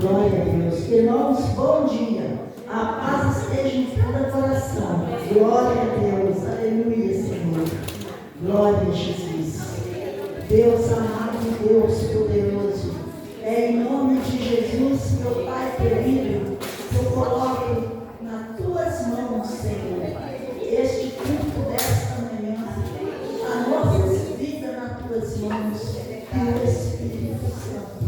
Glória a Deus. Irmãos, bom dia. A paz esteja em cada coração. Glória a Deus. Aleluia, Senhor. Glória a Jesus. Deus amado, Deus poderoso. É em nome de Jesus, meu Pai querido, eu coloco nas tuas mãos, Senhor, este culto desta manhã, a nossa vida nas tuas mãos, que o Espírito Santo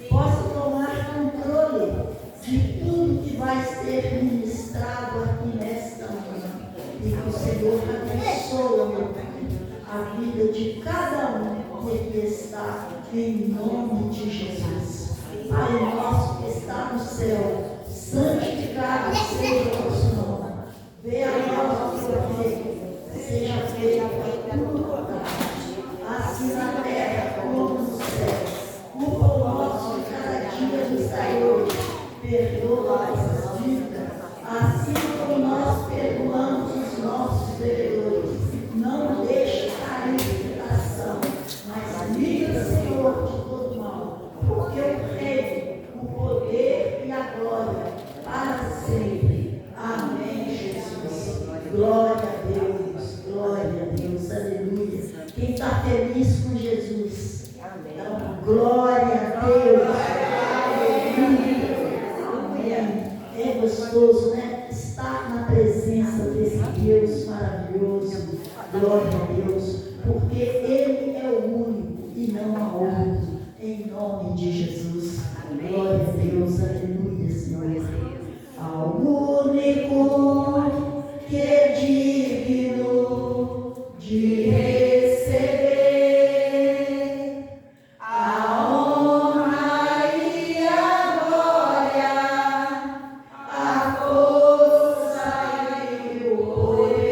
possa tomar controle de tudo que vai ser ministrado aqui nesta manhã. E que o Senhor abençoe, meu Pai, a vida de cada um que aqui está, em nome de Jesus. Pai nosso que está no céu, santificado seja o vosso nome. Venha a nós o teu reino, seja feita a tua vontade, assim na terra como no céu. O pão nosso de cada dia nos dai hoje, perdoa nossas dívidas, assim como nós perdoamos os nossos devedores. Não deixe cair em tentação, mas livra, Senhor, de todo mal, porque o reino, o poder e a glória para sempre. Amém, Jesus. Glória a Deus, aleluia. Quem está feliz com Jesus, glória a Deus, aleluia. É gostoso, né? Estar na presença desse Deus maravilhoso. Glória a Deus, porque Ele é o único e não há outro. Em nome de Jesus. Glória a Deus, aleluia, Senhor. Ao único que é digno de receber a honra e a glória, a força e o poder,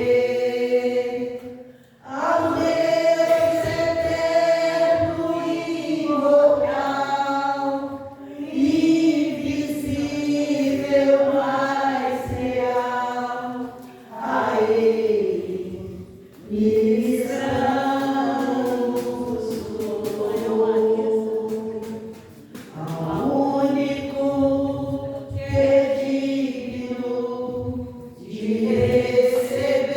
ao Deus eterno e imortal, invisível, mas real, a Ele ministramos louvor. Ao único que é digno de receber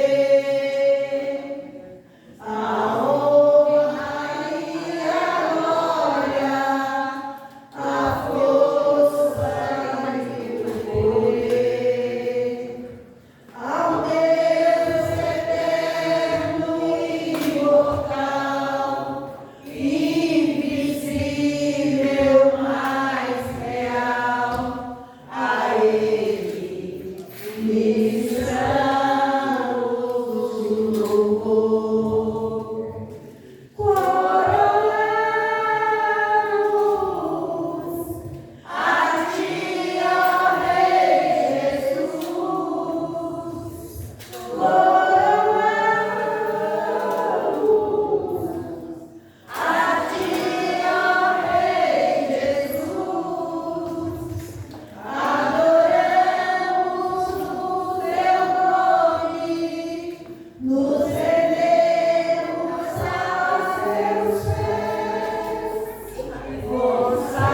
a honra e a glória, a força e o poder, ao Deus eterno e imortal, invisível, mas real, a Ele ministramos o louvor. Coroamos a Ti, ó Rei Jesus. Coroamos a Ti, ó Rei Jesus. Adoramos o Teu nome, nos rendemos aos Teus pés, consagramos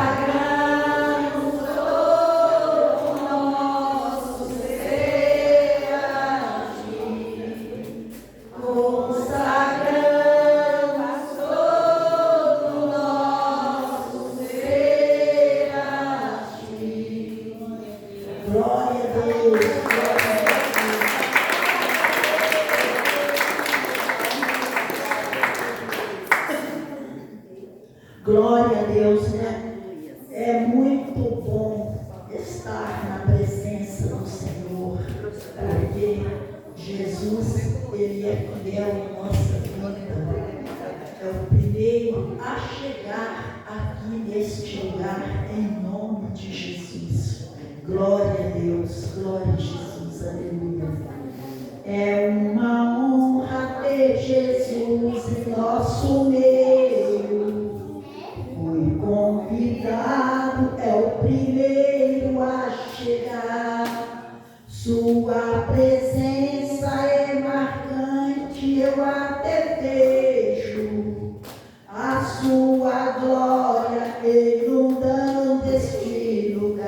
todo o nosso ser a Ti. Consagramos todo o nosso ser a Ti. Glória a Deus, glória a Deus, né? É muito bom estar na presença do Senhor, porque Jesus, Ele é fiel em nossa vida. É o primeiro a chegar aqui neste lugar, em nome de Jesus. Glória a Deus, glória a Jesus, aleluia. É uma honra ter Jesus em nosso meio. Fui convidado, é o primeiro a chegar. Sua presença é marcante, eu até vejo a sua glória inundando este lugar.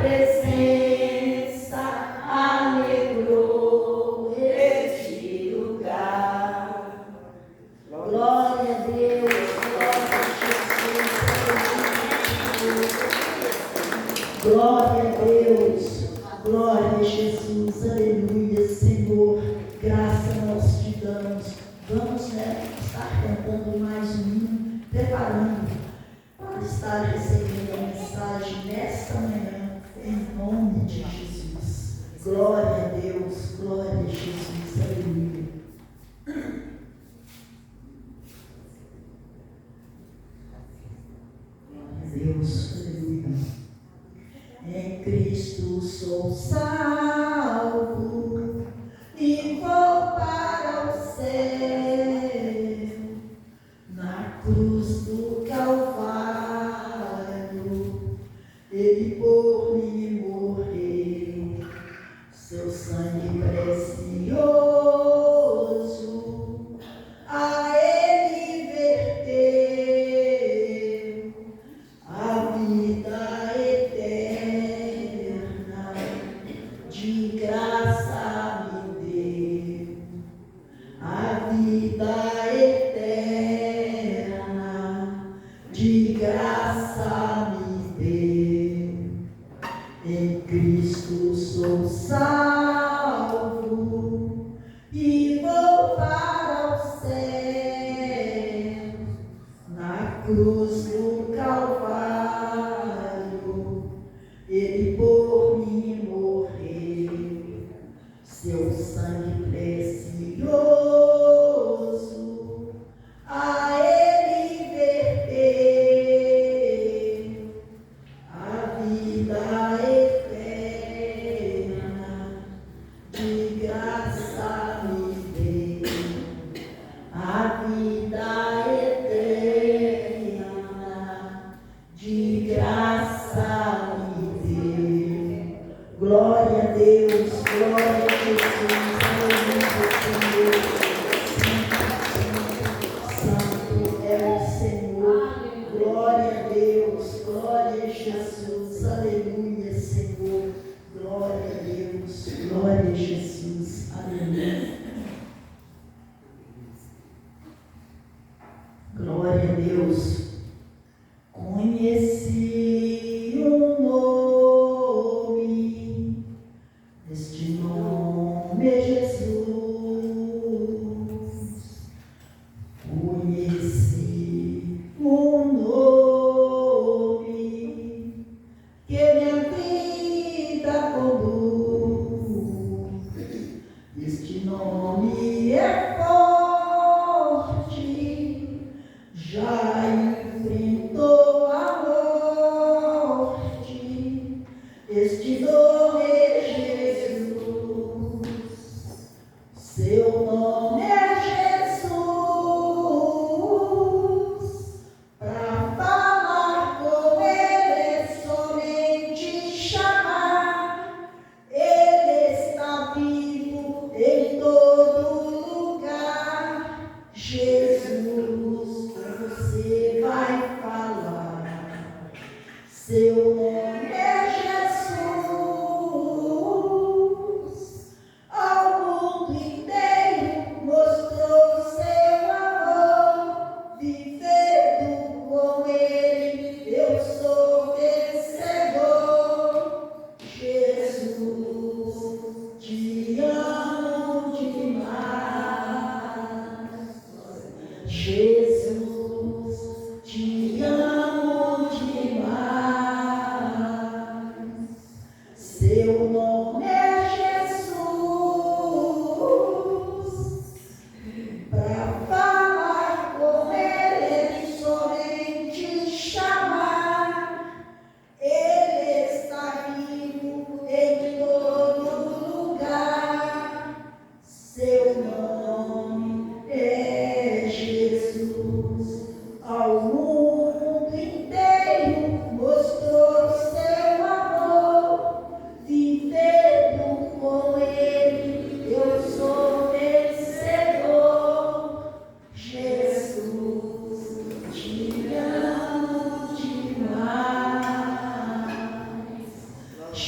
presença alegrou este lugar. Glória a Deus, glória a Jesus. Glória a Deus, glória a Jesus, aleluia, Senhor. Graça nós te damos. Vamos estar cantando mais um hino, preparando para estar recebendo a mensagem nesta manhã, em nome de Jesus. Glória a Deus, glória a Jesus, aleluia. Glória a Deus, aleluia. Em Cristo sou salvo e vou para o céu, na cruz do Calvário, Ele por mim morreu, seu sangue precioso a Ele verteu, a vida eterna de graça me deu, a vida eterna de graça me deu. Em Cristo sou salvo e vou para o céu, na cruz do Calvário, Ele por mim morreu, seu sangue precioso a Ele verteu, a vida eterna de graça me deu, a vida eterna de graça me deu. Glória a Deus, glória a Jesus, aleluia, Senhor. Santo é o Senhor. Glória a Deus, glória a Jesus, aleluia, Senhor. Glória a Deus, glória a Jesus, aleluia. Glória a Deus. Conheci o nome, este nome é Jesus. Conheci o nome que minha vida conduz. Este nome é forte, já enfrentou a morte. Este nome é Jesus. Seu nome é Jesus. Para falar com Ele é somente chamar. Ele está vivo em todo lugar. Jesus, você vai falar. Seu nome é Jesus.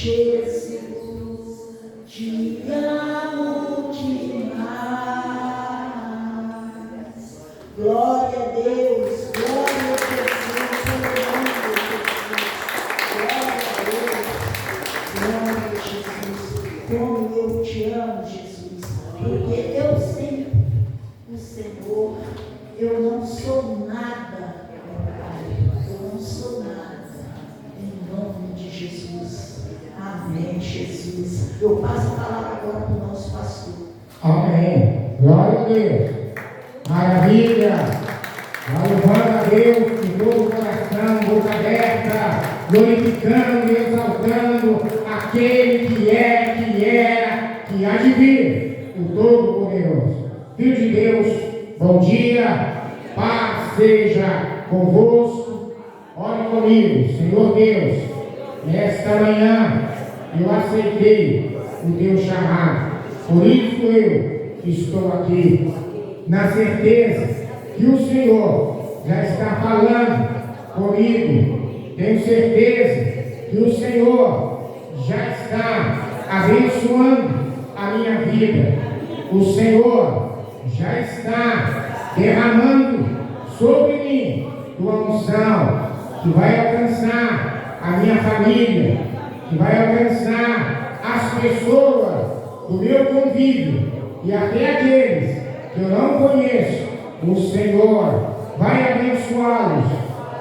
Jesus, te amo demais. Glória a Deus, glória a Jesus, glória a Jesus, como eu te amo, Jesus, porque eu sei, o Senhor, eu não sou nada, eu não sou nada, em nome de Jesus. Amém, Jesus. Eu passo a palavra agora para o nosso pastor. Amém. Glória a Deus. Maravilha. Louvando a Deus de todo o coração, boca aberta, glorificando e exaltando aquele que é, que era, que há de vir, o Todo-Poderoso. Filho de Deus, bom dia, paz seja convosco. Ore comigo, Senhor Deus, nesta manhã eu aceitei o teu chamado, por isso eu estou aqui, na certeza que o Senhor já está falando comigo. Tenho certeza que o Senhor já está abençoando a minha vida. O Senhor já está derramando sobre mim tua unção, que vai alcançar a minha família, que vai alcançar as pessoas do meu convívio e até aqueles que eu não conheço. O Senhor vai abençoá-los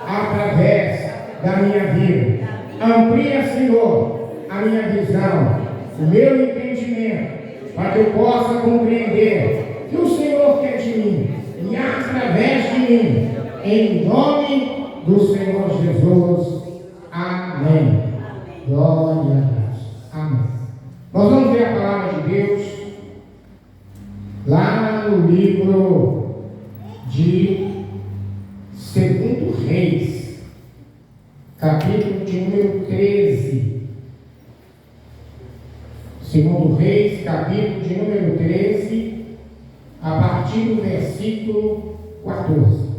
através da minha vida. Amplia, Senhor, a minha visão, o meu entendimento, para que eu possa compreender o que o Senhor quer de mim e através de mim, em nome do Senhor Jesus. Amém. Glória a Deus. Amém. Nós vamos ver a palavra de Deus lá no livro de 2 Reis, capítulo de número 13. 2 Reis, capítulo de número 13, a partir do versículo 14.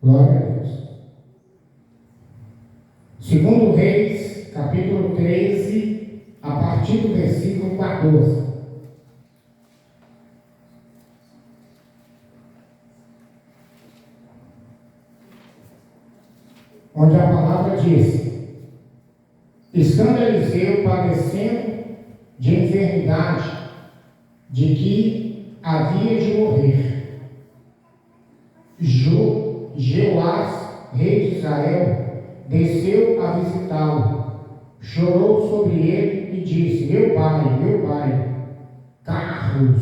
Glória a Deus. 2 Reis, capítulo 13, a partir do versículo 14. Onde a palavra diz: estando Eliseu padecendo de enfermidade, de que havia de morrer, Jeoás, rei de Israel, desceu a visitá-lo, chorou sobre ele e disse: meu pai, carros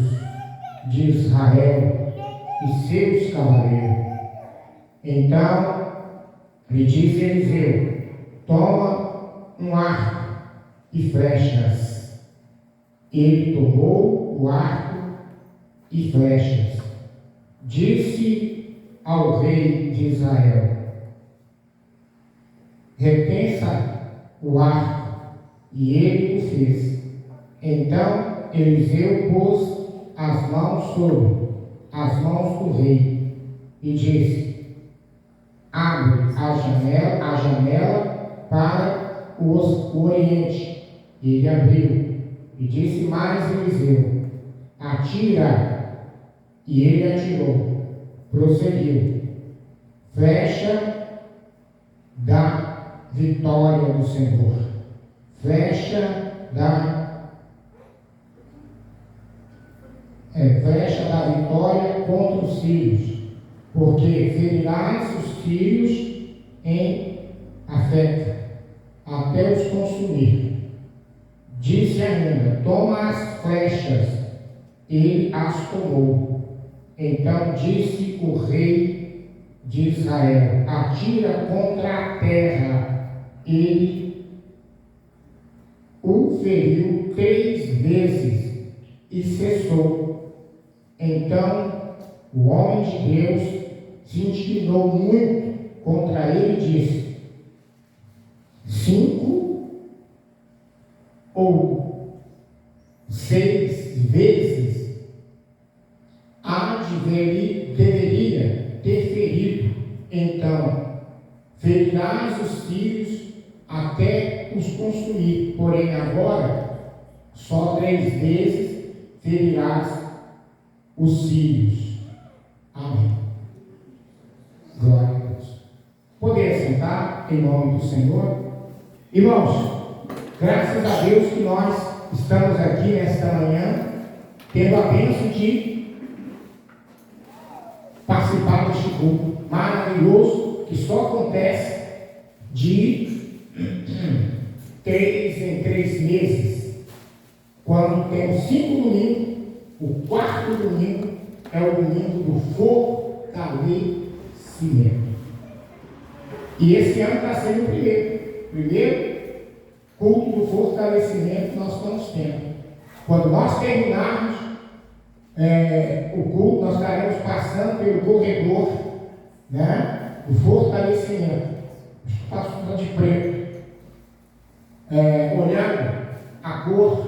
de Israel e seus cavaleiros. Então lhe disse Eliseu: toma um arco e flechas. Ele tomou o arco e flechas. Disse ao rei de Israel: repensa o arco. E ele o fez. Então Eliseu pôs as mãos sobre as mãos do rei e disse: abre a janela para o oriente. E ele abriu. E disse mais Eliseu: atira. E ele atirou. Prosseguiu: flecha da vitória do Senhor, flecha da vitória contra os filhos, porque ferirás os filhos em afeta, até os consumir. Disse ainda: toma as flechas. Ele as tomou. Então disse o rei de Israel: atira contra a terra. Ele o feriu 3 vezes e cessou. Então o homem de Deus se indignou muito contra ele e disse: 5 ou 6 vezes deveria ter ferido. Então ferirás os filhos até os consumir, porém agora só 3 vezes ferirás os filhos. Amém. Glória a Deus. Poder sentar em nome do Senhor. Irmãos, graças a Deus que nós estamos aqui nesta manhã, tendo a bênção de participar deste culto maravilhoso que só acontece de 3 em 3 meses. Quando temos 5 domingos, o 4º domingo é o domingo do fortalecimento. E esse ano está sendo o primeiro culto do fortalecimento que nós estamos tendo. Quando nós terminarmos o culto, nós estaremos passando pelo corredor, né, do fortalecimento. Passando de preto, olhando a cor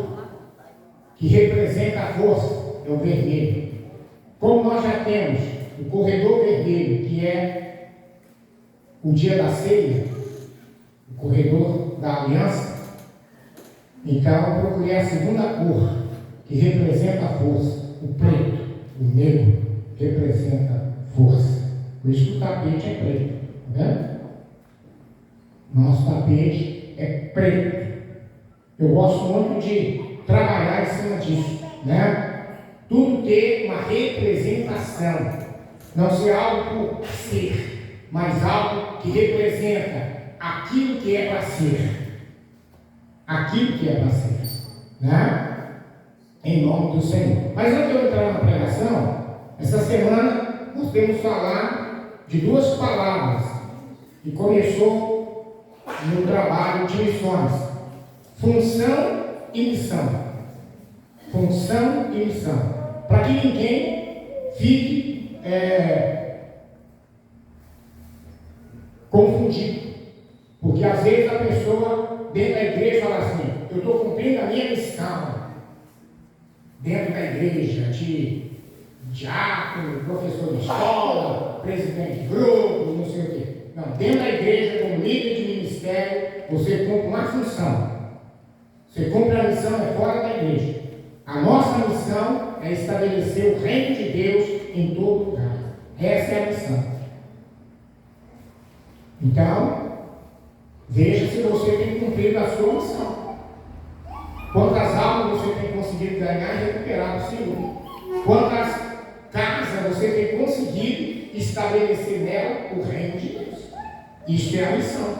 que representa a força, é o vermelho. Como nós já temos o corredor vermelho, que é o dia da ceia, o corredor da aliança, então eu procurei a segunda cor, que representa a força, o preto, o negro, representa força. Por isso que o tapete é preto, tá vendo? Nosso tapete é preto. Eu gosto muito de trabalhar em cima disso, né? Tudo ter uma representação, não ser algo por ser, mas algo que representa aquilo que é para ser, aquilo que é para ser, né? Em nome do Senhor. Mas antes de eu entrar na pregação, essa semana nós temos falar de 2 palavras que começou no trabalho de missões: função e missão. Função e missão. Para que ninguém fique confundido. Porque às vezes a pessoa dentro da igreja fala assim: eu estou cumprindo a minha missão dentro da igreja, de diácono, professor de escola, presidente de grupo, não sei o quê. Não, dentro da igreja, como líder de ministério, você cumpre uma função. Você cumpre a missão fora da igreja. A nossa missão é estabelecer o reino de Deus em todo lugar. Essa é a missão. Então, veja se você tem cumprido a sua missão. Quantas almas você tem conseguido ganhar e recuperar do Senhor? Quantas casas você tem conseguido estabelecer nela o reino de Deus? Isso é a missão.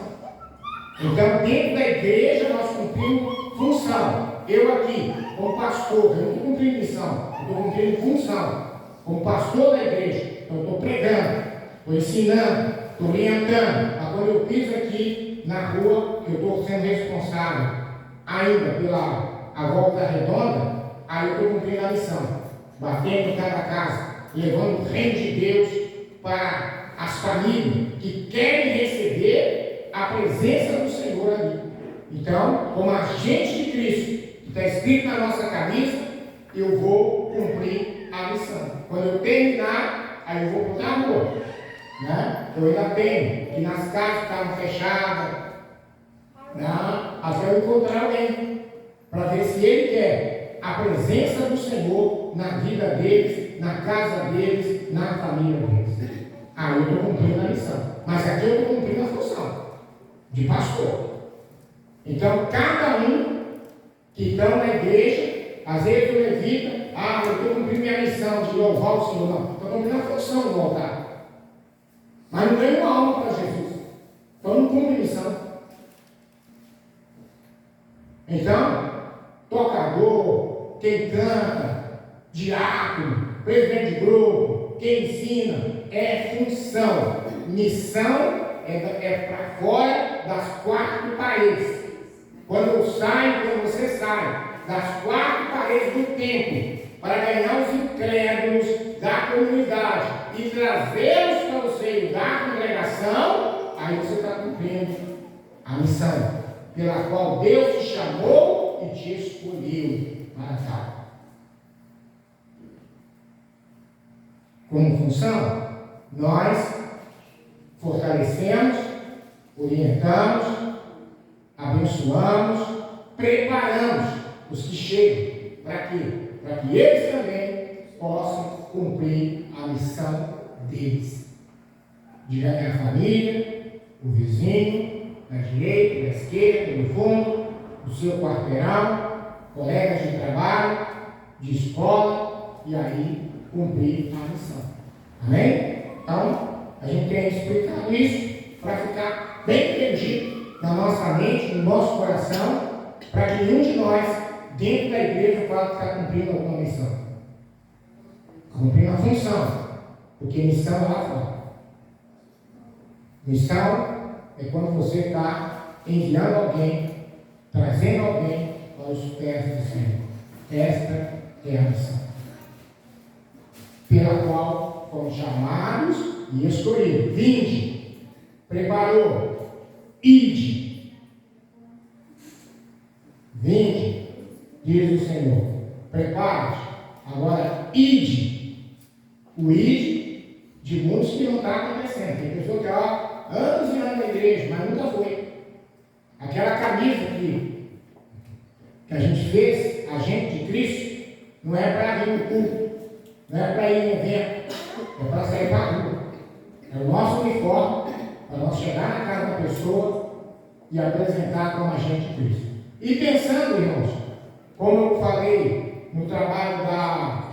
Então, dentro da igreja, nós cumprimos função. Eu aqui, como pastor, eu não estou cumprindo missão, eu estou cumprindo função. Como pastor da igreja, eu estou pregando, estou ensinando, estou orientando. Mas quando eu piso aqui na rua, eu estou sendo responsável ainda pela a volta redonda, aí eu estou cumprindo a missão. Batendo em cada casa, levando o reino de Deus para as famílias que querem receber a presença do Senhor ali. Então, como agente de Cristo, que está escrito na nossa camisa, eu vou cumprir a missão. Quando eu terminar, aí eu vou para a rua, né? Eu ainda tenho que nas casas que estavam fechadas, né? Até eu encontrar alguém, para ver se ele quer a presença do Senhor na vida deles, na casa deles, na família deles. Aí eu estou cumprindo a missão. Mas aqui eu estou cumprindo a função de pastor. Então, cada um que estão na igreja, às vezes o levita, eu estou cumprindo minha missão de louvar o Senhor. Não, estou cumprindo a função do altar. Mas não ganho uma alma para Jesus. cumpre missão. Então, tocador, quem canta, diácono, presidente de grupo, quem ensina, é função. Missão é para fora das quatro paredes. Quando eu saio, quando você sai das quatro paredes do templo, para ganhar os incrédulos da comunidade e trazê-los para o seio da congregação, aí você está cumprindo a missão pela qual Deus te chamou e te escolheu para tal. Como função, nós fortalecemos, orientamos, abençoamos, preparamos os que chegam. Para quê? Para que eles também possam cumprir a missão deles. Diga que a família, o vizinho, da direita, da esquerda, do fundo, do seu quarteirão, colegas de trabalho, de escola, e aí cumprir a missão. Amém? Então, a gente tem explicado isso para ficar bem entendido na nossa mente, no nosso coração, para que nenhum de nós, dentro da igreja, fale que está cumprindo alguma missão. Cumprindo a função, porque missão é lá fora. Missão é quando você está enviando alguém, trazendo alguém para os pés do Senhor. Esta é a missão, pela qual fomos chamados e escolhidos. Vinde, preparou, ide. Vinde, diz o Senhor, prepare-te, agora ide. O ide de muitos que não está acontecendo. Tem pessoa que há anos e anos na igreja, mas nunca foi. Aquela camisa que a gente fez, a gente de Cristo, não é para ir no culto, não é para ir em evento, é para sair para a rua. É o nosso uniforme, para nós chegar na casa da pessoa e apresentar como agente de Cristo. E pensando, irmãos, como eu falei no trabalho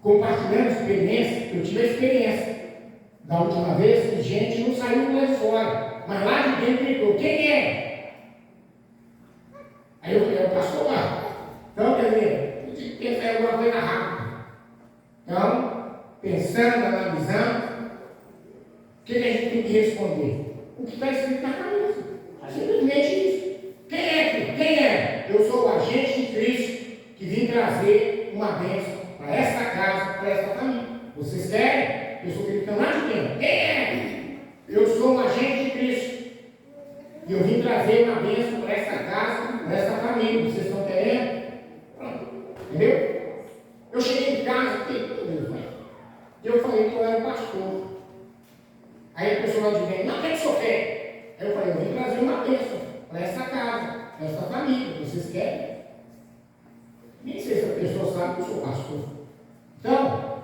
compartilhando experiência, eu tive a experiência da última vez que gente não saiu lá de fora, mas lá de dentro gritou, quem é? Aí eu falei, é o pastor lá. Então, quer dizer, eu tive que pensar em alguma coisa rápida. Então, pensando, analisando, o que a gente tem que responder? O que está escrito na camisa. Simplesmente isso. Quem é? Quem é? Eu sou o agente de Cristo que vim trazer uma bênção para esta casa, para esta família. Vocês querem? Eu sou gritando lá de dentro. Quem é? Eu sou um agente de Cristo. E eu vim trazer uma bênção para esta casa, para esta família. Vocês estão querendo? Pronto. Entendeu? Eu cheguei em casa, e eu falei que eu era pastor. Aí a pessoa lá de dentro, não, o que o senhor quer? Aí eu falei, eu vim trazer uma bênção para esta casa, para esta família. Vocês querem? Nem sei se a pessoa sabe que eu sou pastor. Então,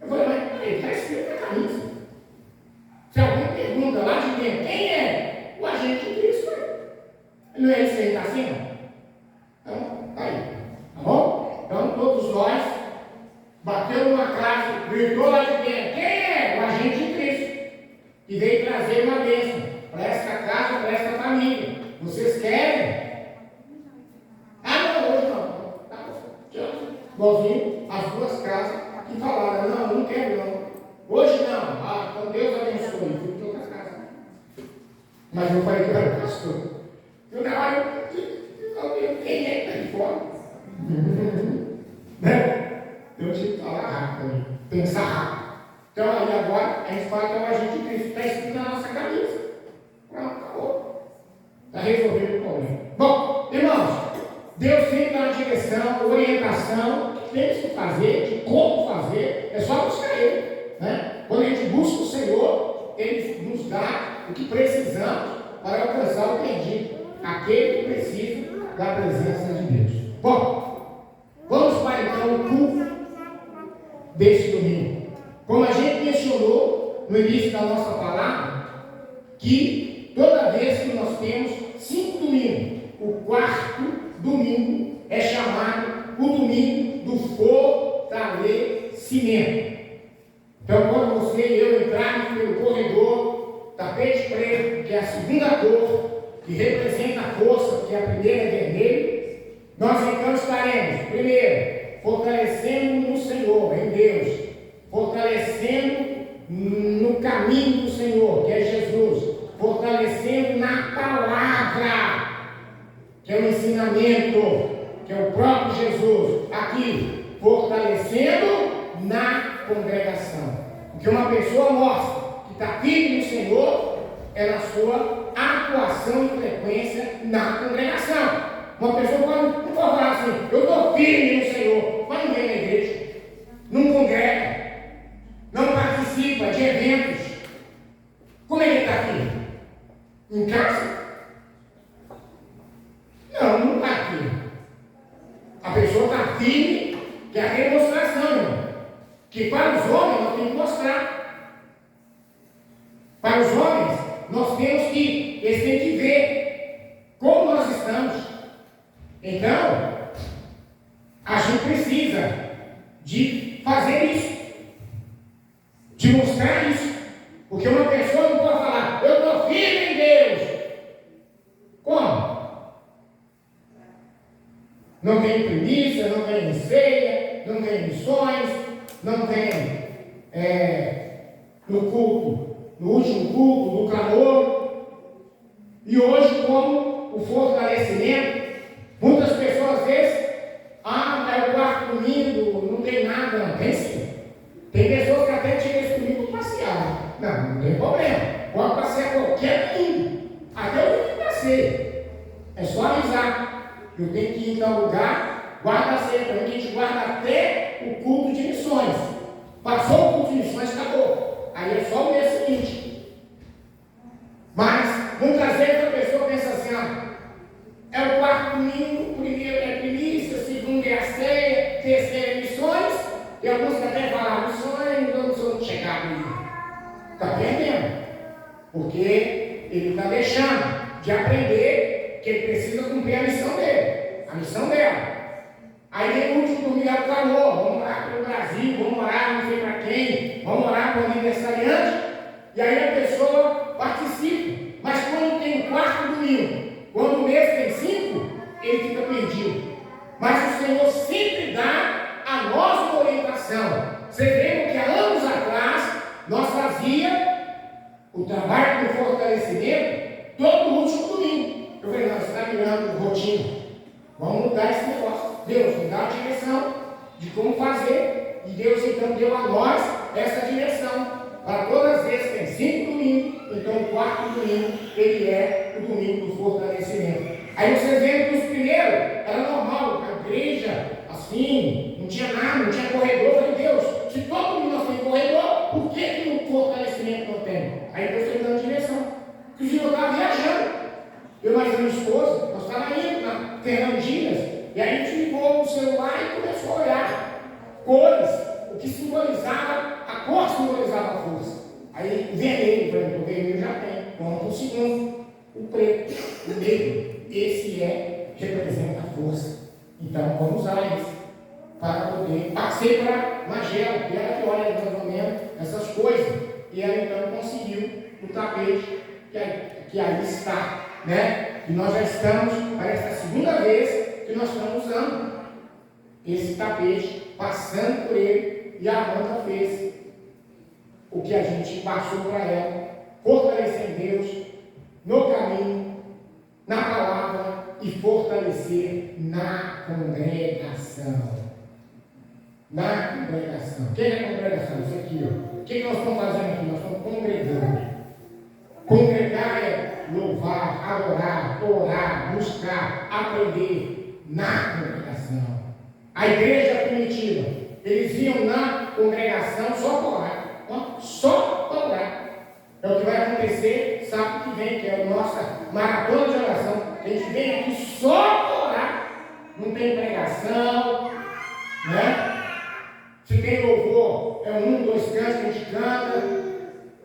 eu falei, mas ele está escrito na camisa. Se alguém pergunta lá de dentro, quem é? O agente de Cristo. Não é isso que ele está sendo? Então, tá aí. Tá bom? Então, todos nós, bateu numa casa, gritou lá de dentro, quem é? O agente de Cristo. Que veio trazer uma bênção para esta casa, para esta família. Vocês querem? Hoje não. Tá bom. Igualzinho as duas casas que falaram, não, eu não quero não. Hoje não. Então Deus abençoe. Eu fui para outra casa. Mas eu falei que eu era pastor. Eu trabalho, quem é que está de fora? Né? Eu tive que falar rápido, pensar rápido. Então aí agora a gente fala que é o agente de Cristo. Está escrito na nossa camisa. Pronto, acabou. Está resolvido o problema. Bom, irmãos, Deus sempre dá uma direção, orientação, o que temos que fazer, de como fazer, é só buscar Ele. Né? Quando a gente busca o Senhor, Ele nos dá o que precisamos para alcançar o perdido, aquele que precisa da presença de Deus. Bom, vamos para então o culto deste domingo. Como a gente mencionou no início da nossa palavra, que toda vez que nós temos 5 domingos, o quarto domingo é chamado o domingo do fortalecimento. Então, quando você e eu entrarmos pelo corredor, tapete preto, que é a segunda cor, que representa a força, que a primeira é vermelho, nós então estaremos, primeiro, fortalecendo no Senhor, em Deus, fortalecendo no caminho do Senhor, que é Jesus, fortalecendo na palavra, que é o ensinamento, que é o próprio Jesus, aqui, fortalecendo na congregação. Porque uma pessoa mostra que está firme no Senhor é na sua atuação e frequência na congregação. Uma pessoa pode falar assim, eu estou firme no Senhor, mas não vem na igreja, não congrega, não participa de eventos. Como é que ele está firme? Em casa? Não está firme. A pessoa está firme, que é a demonstração, irmão. Que para os homens nós temos que mostrar. Para os homens, nós temos que, eles têm que ver como nós estamos. Então, a gente precisa de fazer isso, de mostrar isso. Porque uma pessoa não pode falar, eu estou firme em Deus. Como? Não vem primícia, não vem ceia, não vem missões, não vem no culto, no último culto, no clamor. E hoje, como o fortalecimento, muitas pessoas às vezes, é o quarto domingo, não tem nada, não tem sim. Tem pessoas que até tiram esse domingo para passear. Não tem problema. Pode passear qualquer domingo. Até o domingo passeio. É só avisar. Eu tenho que ir em tal lugar, guarda a ceia também, que a gente guarda até o culto de missões. Passou o culto de missões, acabou. Aí é só o mês seguinte. Mas, muitas vezes a pessoa pensa assim, é o quarto domingo, primeiro é primícia, segundo é a ceia, terceiro é missões, e alguns que até falam missões, não são chegados ali. Está perdendo. Porque ele está deixando de aprender que ele precisa cumprir a missão dele, a missão dela. Aí no último domingo ela falou, vamos orar pelo Brasil, vamos orar não sei para quem, vamos orar para o aniversariante, e aí a pessoa participa. Mas quando tem um quarto domingo, quando o mês tem 5, ele fica perdido. Mas o Senhor sempre dá a nós uma orientação. Você vê que há anos atrás nós fazíamos o trabalho do fortalecimento todo último domingo. Eu falei, não, você está virando rotina. Vamos mudar esse negócio. Deus me dá a direção de como fazer. E Deus então deu a nós essa direção. Para todas as vezes tem 5 domingos, então o quarto domingo ele é o domingo do fortalecimento. Aí você vê que os primeiros era normal, a igreja assim, não tinha nada, não tinha corredor. Eu falei, Deus, se todo mundo nós tem corredor, por que no fortalecimento não tem? Aí Deus foi dando direção. Porque o Senhor estava viajando. Eu mais a minha esposa, nós estávamos indo na Fernandinhas, e aí a gente ligou o celular e começou a olhar cores, o que simbolizava, a cor simbolizava a força. Aí vermelho, o vermelho já tem, vamos para o segundo, o preto, o negro, esse representa a força. Então vamos usar isso para poder. Passei para Magela, que ela que olha mais ou menos essas coisas, e ela então conseguiu o tapete que aí está. Né? E nós já estamos, parece a segunda vez que nós estamos usando esse tapete, passando por ele, e a Amanda fez o que a gente passou para ela, fortalecer em Deus, no caminho, na palavra e fortalecer na congregação. Na congregação. O que é a congregação? Isso aqui, ó. O que nós estamos fazendo aqui? Nós estamos congregando. Congregar é louvar, adorar, orar, buscar, aprender na congregação. A igreja primitiva, eles iam na congregação só para orar. Só para orar. É o que vai acontecer sábado que vem, que é a nossa maratona de oração. A gente vem aqui só para orar. Não tem pregação, né? Se tem louvor, é 1, 2 cantos que a gente canta.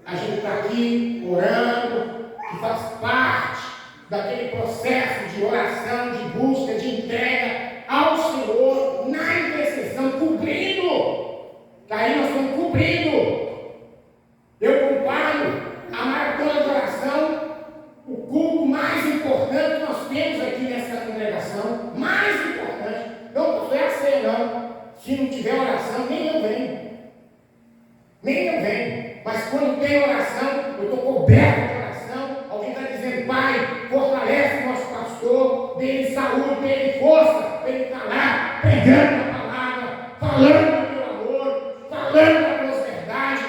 A gente está aqui orando, que faz parte daquele processo de oração, de busca, de entrega ao Senhor, na intercessão, cumprindo. Aí nós estamos cumprindo. Eu comparo a maratona de oração coberto de oração. Alguém está dizendo: Pai, fortalece o nosso pastor, dê-lhe saúde, dê-lhe força, para ele estar lá pregando a palavra, falando do teu amor, falando da prosperidade.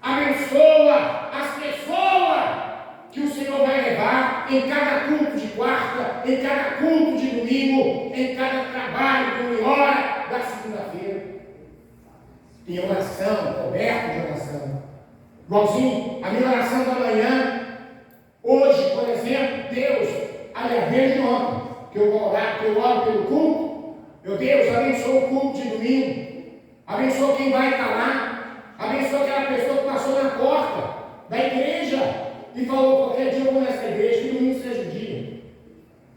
Abençoa as pessoas que o Senhor vai levar em cada culto de quarta, em cada culto de domingo, em cada trabalho que ele ora da segunda-feira. Em oração, coberto de oração. Igualzinho a minha oração da manhã. Hoje, por exemplo, Deus, aliás, desde ontem, que eu oro pelo culto, meu Deus, abençoa o culto de domingo, abençoa quem vai estar lá, abençoa aquela pessoa que passou na porta da igreja e falou: qualquer dia eu vou nessa igreja, que domingo seja o dia,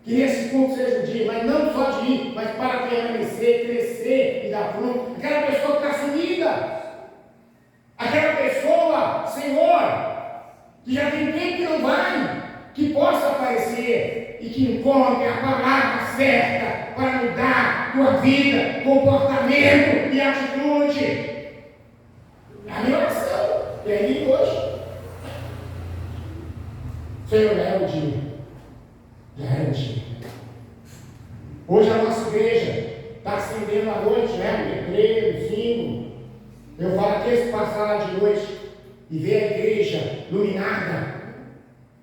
que esse culto seja o dia, mas não só de ir, mas para permanecer, crescer e dar fruto. Aquela pessoa que está sumida, aquela pessoa, Senhor, que já tem tempo que não vai, que possa aparecer e que encontre a palavra certa para mudar tua vida, comportamento e atitude. É a minha oração, e aí hoje. Senhor, já é o dia. Já é o dia. Hoje a nossa igreja está acendendo à noite, né? O letreiro, o sino. Eu falo que esse passar lá de noite e ver a igreja iluminada,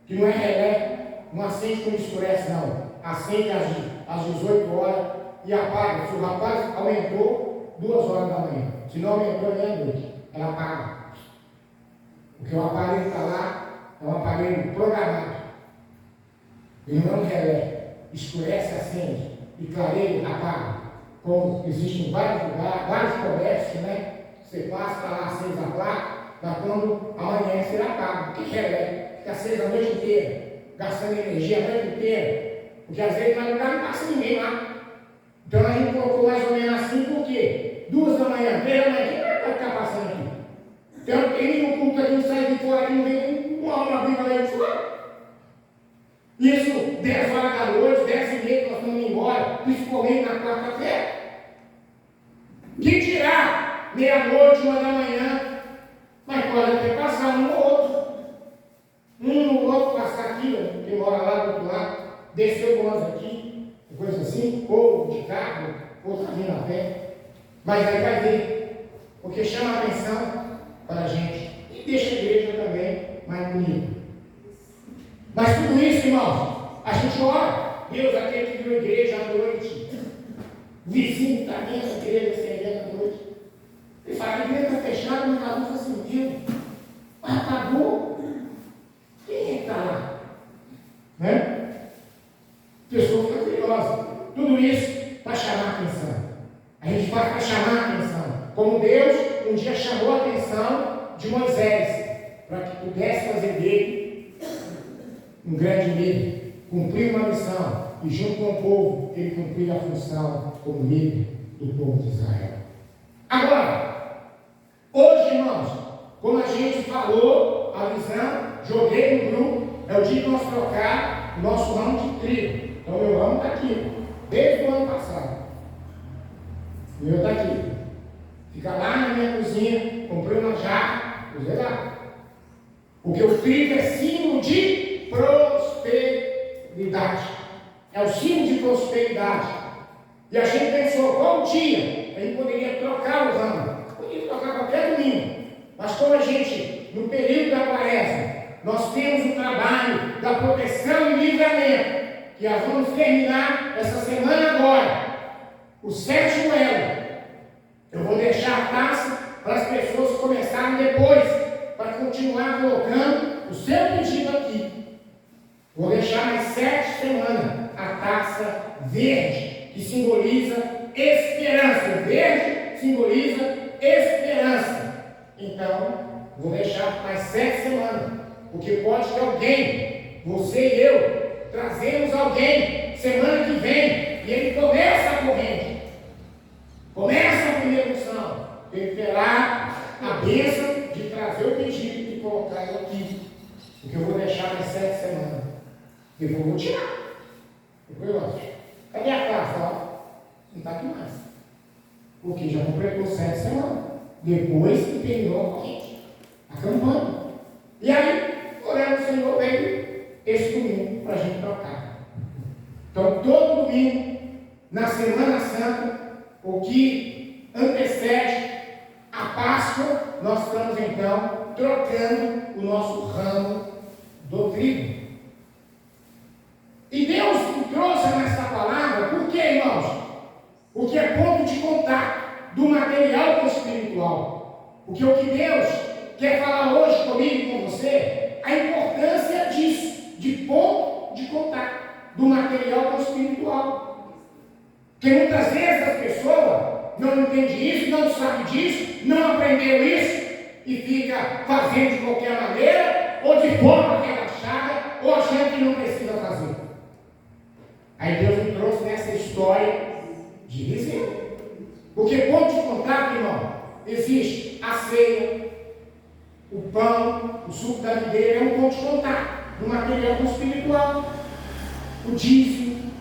que não é relé, não acende quando escurece, não. Acende às 18 horas e apaga. Se o rapaz aumentou 2 horas da manhã, se não aumentou meia-noite, ela apaga. Porque o aparelho está lá, é um aparelho programado. Ele não é um relé. Escurece, acende. E clareia, apaga. Como existem vários lugares, vários comércios, né? Você passa, está lá acesa a placa, mas quando amanhece ele apaga. Que relé? Fica acesa a noite inteira, gastando energia a noite inteira. Porque às vezes no lugar não passa ninguém lá. Então a gente colocou mais ou menos assim, por quê? 2 da manhã, 3 da manhã, quem vai ficar passando aqui? Então tem um culto aqui, sai de fora, aqui não vem uma alma viva lá de fora. Isso, 10 horas da noite, 10h30, nós estamos indo embora, principalmente na quarta-feira. Que dirá meia-noite, 1 da manhã, mas pode até passar um ou outro. Um no outro passar aqui, quem mora lá do outro lado, desceu o ônibus aqui, coisa assim, ou de carro, ou vindo a pé. Mas aí vai ver, porque chama a atenção para a gente e deixa a igreja também mais bonita. Mas tudo isso, irmãos, a gente ora. Deus, aquele que viu a igreja à noite, o vizinho está dentro da igreja, servendo à noite. Ele fala: a igreja está fechada, mas a luz está acendendo. Mas apagou. Quem é que está lá? Né? Pessoa fica curiosa. Tudo isso para chamar a atenção. A gente faz para chamar a atenção. Como Deus um dia chamou a atenção de Moisés, para que pudesse fazer dele um grande líder, cumprir uma missão, e junto com o povo, ele cumprir a função como líder do povo de Israel. Agora, hoje, irmãos, como a gente falou, a visão, joguei no grupo, é o dia que nós trocar o nosso ramo de trigo. Então, meu ramo está aqui, desde o ano passado. O meu está aqui. Fica lá na minha cozinha, comprei uma jarra, usei lá. Porque o trigo é símbolo de prosperidade. É o símbolo de prosperidade. E a gente pensou: qual dia a gente poderia trocar os ramos? Poderia trocar qualquer domingo. Mas como a gente, no período da quaresma, nós temos o trabalho da proteção e livramento, que nós vamos terminar essa semana agora, o 7º elo. Eu vou deixar a taça para as pessoas começarem depois, para continuar colocando o seu pedido aqui. Vou deixar mais 7 semanas a taça verde, que simboliza esperança. O verde simboliza esperança. Então, vou deixar mais 7 semanas, porque pode ter alguém, você e eu, trazemos alguém semana que vem, e ele começa a corrente. Começa a primeira missão. Ele terá a bênção de trazer o pedido e colocar ele aqui. Porque eu vou deixar mais 7 semanas. Depois eu vou tirar. Depois eu acho. Cadê a taça? Não está aqui mais. Porque já completou 7 semanas. Depois que terminou a corrente. A campanha. E aí, orei Então, todo domingo, na Semana Santa, o que antecede a Páscoa, nós estamos então trocando o nosso ramo do trigo. E Deus trouxe nessa palavra, por quê, irmãos? Porque é ponto de contato do material com o espiritual. Porque o que Deus quer falar hoje comigo e com você, a importância disso, de ponto de contato do material com o espiritual. Porque muitas vezes as pessoas não entendem isso, não sabem disso, não aprendeu isso e fica fazendo de qualquer maneira, ou de forma relaxada, ou achando que não precisa fazer. Aí Deus me trouxe nessa história de dizer. Porque ponto de contato, irmão, existe a ceia, o pão, o suco da videira, é um ponto de contato do material com o espiritual. O dízimo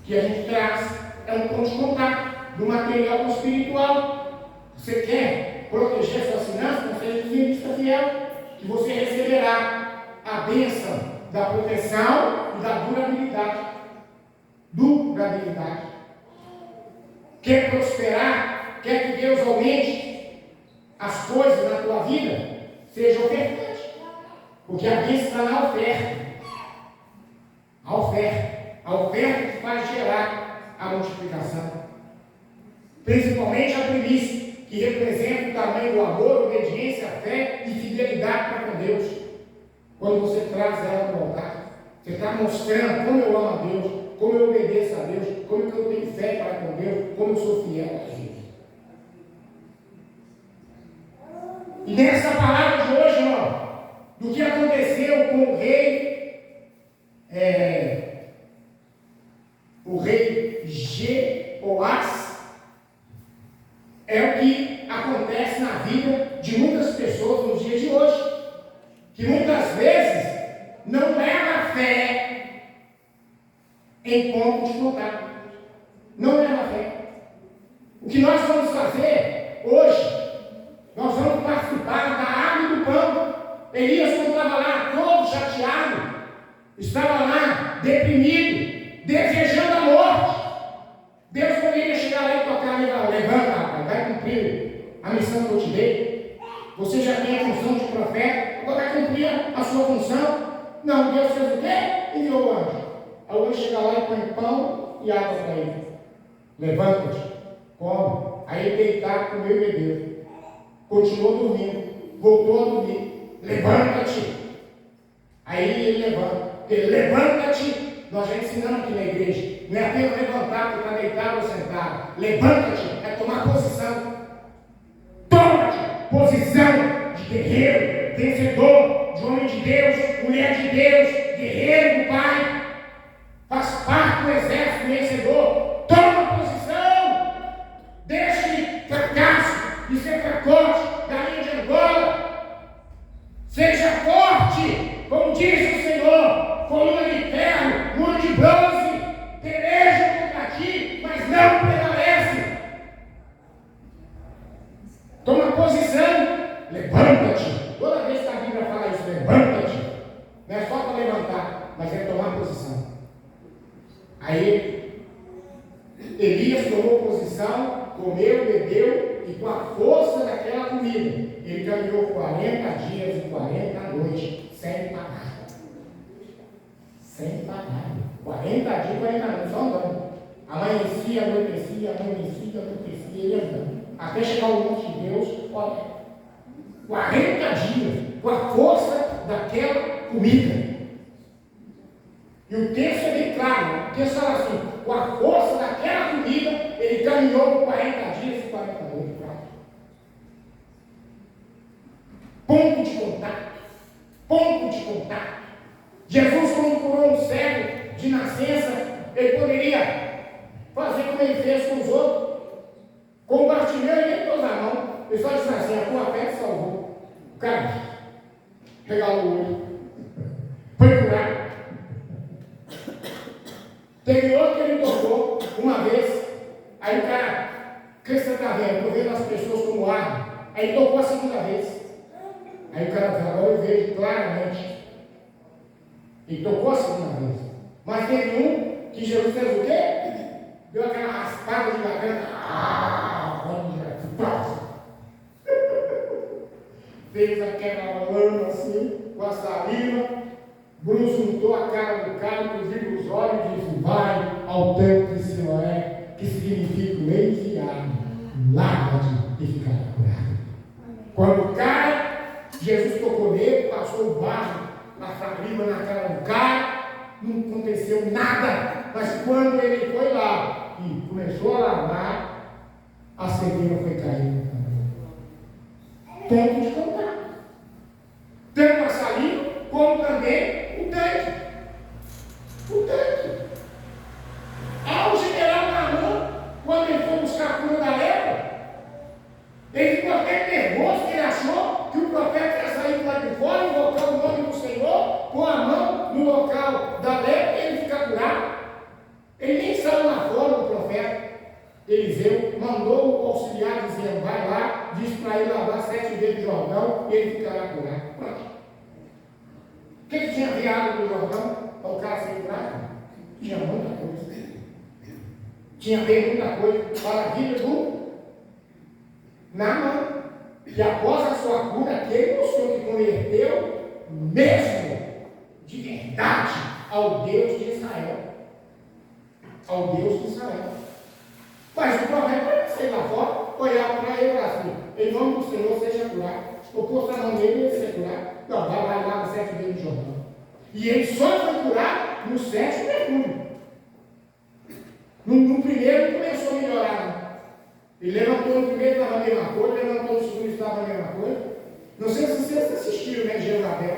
que a gente traz é um ponto de contato do material com o espiritual. Você quer proteger suas finanças? Não seja dizimista fiel, que você receberá a bênção da proteção e da durabilidade. Durabilidade. Quer prosperar? Quer que Deus aumente as coisas na tua vida? Seja ofertante. Porque a bênção está na oferta. A oferta. A oferta que faz gerar a multiplicação. Principalmente a primícia, que representa o tamanho do amor, obediência, fé e fidelidade para com Deus. Quando você traz ela para o altar, você está mostrando como eu amo a Deus, como eu obedeço a Deus, como eu tenho fé para com Deus, como eu sou fiel a Deus. E nessa palavra de hoje, irmão, do que aconteceu com o rei Jeoás, é o que acontece na vida de muitas pessoas nos dias de hoje, que muitas vezes não leva fé em ponto de contato. Não leva fé. O que nós vamos fazer hoje, nós vamos participar da água e do pão. Elias, quando estava lá todo chateado, estava lá deprimido, desejando a morte. Deus poderia chegar lá e tocar ele, levanta, rapaz, vai cumprir a missão que eu te dei. Você já tem a função de profeta, agora vai cumprir a sua função. Não, Deus fez o quê? Enviou o anjo. Aí o anjo chega lá e põe pão e água para ele. Levanta-te, come. Aí ele deitado, comeu e bebeu. Continuou dormindo, voltou a dormir. Levanta-te. Aí ele levanta. Ele levanta-te. Nós já ensinamos aqui na igreja. Não é apenas levantar, porque está deitado ou sentado. Levanta-te, é tomar posição. Toma-te, posição de guerreiro, vencedor, de homem de Deus, mulher de Deus, guerreiro do Pai. Faz parte do exército vencedor. Toma posição. Deixe de fracasso, de ser fracote, da linha de Angola. Seja forte, como diz o Senhor, coluna de ferro, muro de bronze, peleja contra ti, mas não prevalece. Toma posição, levanta-te. Toda vez que a Bíblia fala isso, levanta-te, não é só para levantar, mas é tomar posição. Aí Elias tomou posição, comeu, bebeu, e com a força daquela comida, ele caminhou 40 dias e 40 noites sem parar. Sem parar. 40 dias e 40 noites, só andando. Amanhecia, anoitecia, ele andando. Até chegar ao monte de Deus, olha, 40 dias, com a força daquela comida. E o texto é bem claro, o texto fala assim, com a força daquela comida, ele caminhou por 40 dias e 40 noites. Ponto de contato. Ponto de contato. Jesus, quando curou um cego de nascença, ele poderia fazer como ele fez com os outros. Com o Bartimeu, ele nem pôs a mão. Ele só disse assim, a tua fé te salvou. O cara regalou o olho. Foi curado. Teve outro que ele tocou uma vez. Aí o cara, o que você está vendo? Estou vendo as pessoas como ar. Aí ele tocou a segunda vez. Aí o cara falou, agora eu vejo claramente. Ele tocou a segunda vez. Mas teve um que Jesus fez o quê? Deu aquela raspada de garganta. Olha, fez aquela lama assim, com a saliva, Bruno juntou a cara do cara, inclusive os olhos, e disse: vai ao tanque de Siloé, que significa o enviado, larga-te e ficará curado. Quando o cara, Jesus tocou nele, passou o barro na saliva na cara do cara, não aconteceu nada, mas quando ele foi lá e começou a lavar, a cegueira foi caindo. Tempo de contar. Tanto a saliva, como também o tanque. O tanque. Ao general Naamã, quando ele foi buscar a cura da lepra, ele ficou até nervoso, que ele achou que o profeta ia sair lá de fora, invocar o nome do Senhor, pôr a mão no local da lepra e ele ficar curado. Ele nem saiu lá fora, o profeta Eliseu mandou o auxiliar dizendo: vai lá, diz para ele lavar 7 vezes o Jordão e ele ficará curado. Pronto. O que tinha viado do Jordão para o cara ser curado? Tinha muita coisa. Tinha bem muita coisa para a vida do Naamã. E após a sua cura, aquele mostrou que converteu mesmo de verdade ao Deus de Israel. Ao Deus de Israel. Mas o profeta não saiu lá fora, olhar para ele assim: em nome do Senhor seja curado. Eu pôs a mão nele e ele ser curado. Não, vai lá no 7 vezes de Jordão. E ele só foi curado no 7º mergulho. No primeiro começou a melhorar. Ele levantou no primeiro, estava a mesma coisa, levantou no segundo, estava a mesma coisa. Não sei se vocês assistiram, né, Jezabel.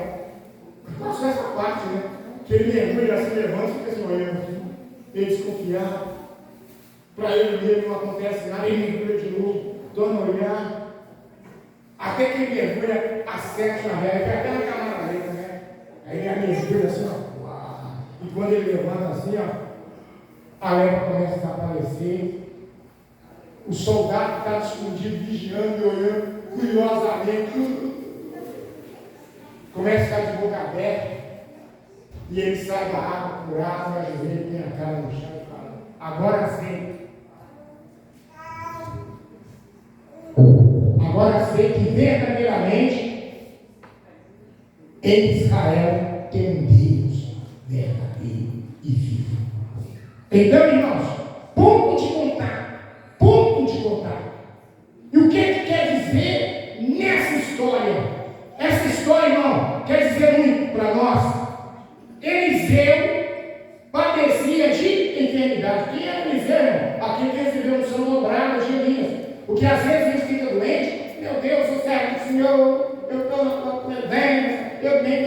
Passou essa parte, né? Que ele mergulha assim, levanta e fica assim olhando assim. Ele desconfiado. Para ele mesmo não acontece nada, ele mergulha de novo, torna a olhar. Até que ele mergulha a 7ª vez, que é até na camarada, né? Aí ele mergulha assim, ó. Uau. E quando ele levanta assim, ó, a lepra começa a desaparecer. O soldado que estava escondido, vigiando e olhando curiosamente, começa a ficar de boca aberta. E ele sai da água curado, ajoelha, põe a cara no chão e fala: agora sim. Agora sei que verdadeiramente em Israel tem um Deus verdadeiro e vivo. Então, irmãos, ponto de contar. Ponto de contar. E o que quer dizer nessa história? Essa história, irmão, quer dizer muito para nós. Eliseu padecia de enfermidade. Quem é Eliseu, irmão? Aquele que recebeu um sono dobrado de Elias. Porque às vezes a gente fica doente. Meu Deus, eu servo do Senhor, eu estou velho, eu nem.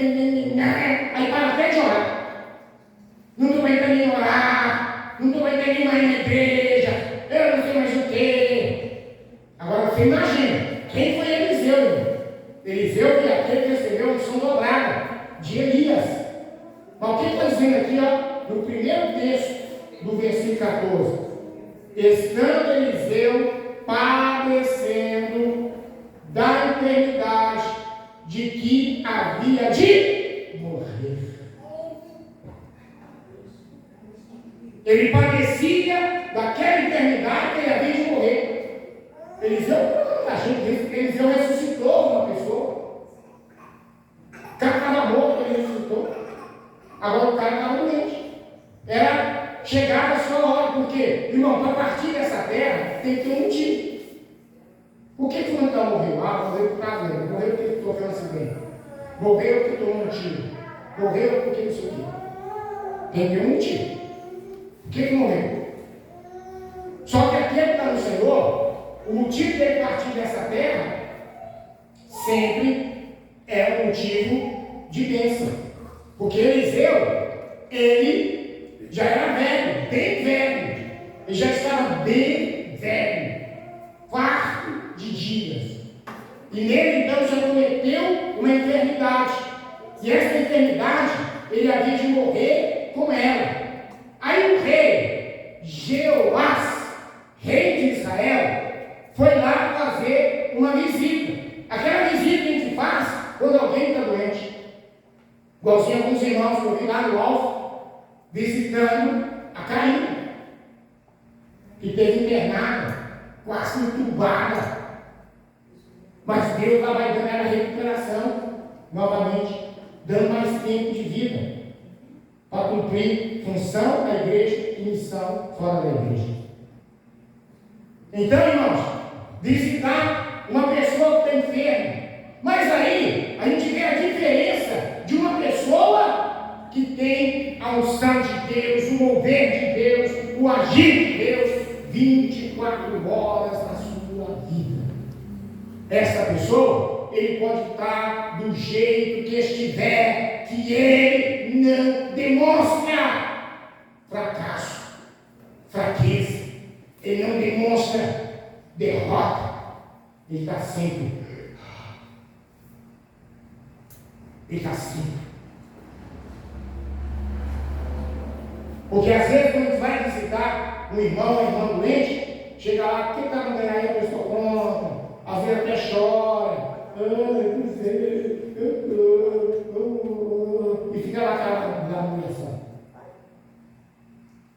Aí para até de orar. Não estou aguentando nem orar, não estou aguentando nem mais na igreja, eu não sei mais o quê. Agora você imagina, quem foi Eliseu, irmão? Eliseu foi aquele que recebeu a unção dobrada de Elias. Mas o que está dizendo aqui, ó, no primeiro texto do versículo 14? Estando Eliseu padecendo da enfermidade de que havia de morrer. Ele padecia daquela enfermidade que ele havia de morrer. A gente diz que Eliseu ressuscitou uma pessoa. O cara estava morto, ele ressuscitou. Agora o cara estava doente. Era chegada a sua hora, porque, irmão, para partir dessa terra tem que ter um motivo. Por que fulano não morreu? Ah, morreu por causa dele. Morreu porque sofreu um acidente. Morreu porque tomou um tiro. Morreu porque não sei o quê. Tem que ter um motivo. Por que morreu? Só que aquele que está no Senhor, o motivo dele partir dessa terra sempre é um motivo de bênção. Porque Eliseu, ele já era velho, bem velho. Ele já estava bem velho, farto de dias. E nele então já cometeu uma enfermidade. E essa enfermidade, ele havia de morrer com ela. Aí o rei Jeoás, rei de Israel, foi lá fazer uma visita. Aquela visita que a gente faz quando alguém está doente. Igualzinho alguns irmãos que eu vi lá no alto, visitando a Caim, que teve internada, quase entubada. Mas Deus lá vai dando ela recuperação, novamente, dando mais tempo de vida, para cumprir função da igreja e missão fora da igreja. Então, irmãos, visitar uma pessoa que está enferma. Mas aí, a gente vê a diferença de uma pessoa que tem a unção de Deus, o mover de Deus, o agir de Deus, 24 horas na sua vida. Essa pessoa, ele pode estar do jeito que estiver, que ele não demonstra fracasso, fraqueza, ele não demonstra derrota, ele está sempre. Ele está sempre. Porque às vezes quando a gente vai visitar um irmão, uma irmã doente, chega lá, o que está mandando aí? Eu estou pronta. Às vezes até chora. E fica lá aquela mulher.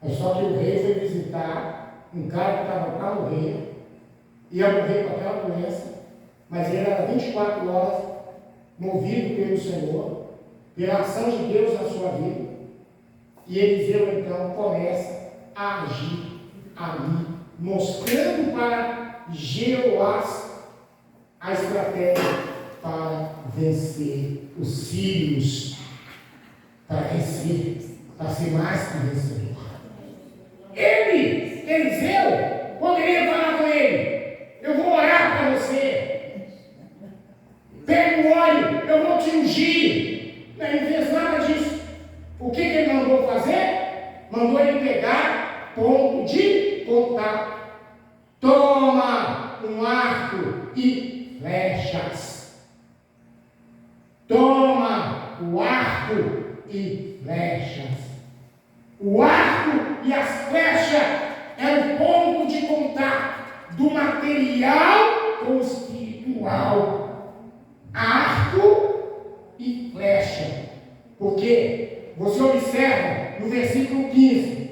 Mas só que o rei foi visitar um cara que estava para morrer, ia morrer com aquela doença, mas ele era 24 horas movido pelo Senhor, pela ação de Deus na sua vida. E Eliseu então começa a agir ali, mostrando para Jeoás a estratégia para vencer os sírios, para vencer, para ser mais que vencedor. Eliseu, poderia falar com ele: eu vou orar para você, pega o óleo, eu vou te ungir. Ele não fez nada disso. O que ele mandou fazer? Mandou ele pegar ponto de contato. Toma um arco e flechas. Toma o arco e flechas. O arco e as flechas é o ponto de contato do material com o espiritual. Arco e flecha. Porque você observa no versículo 15: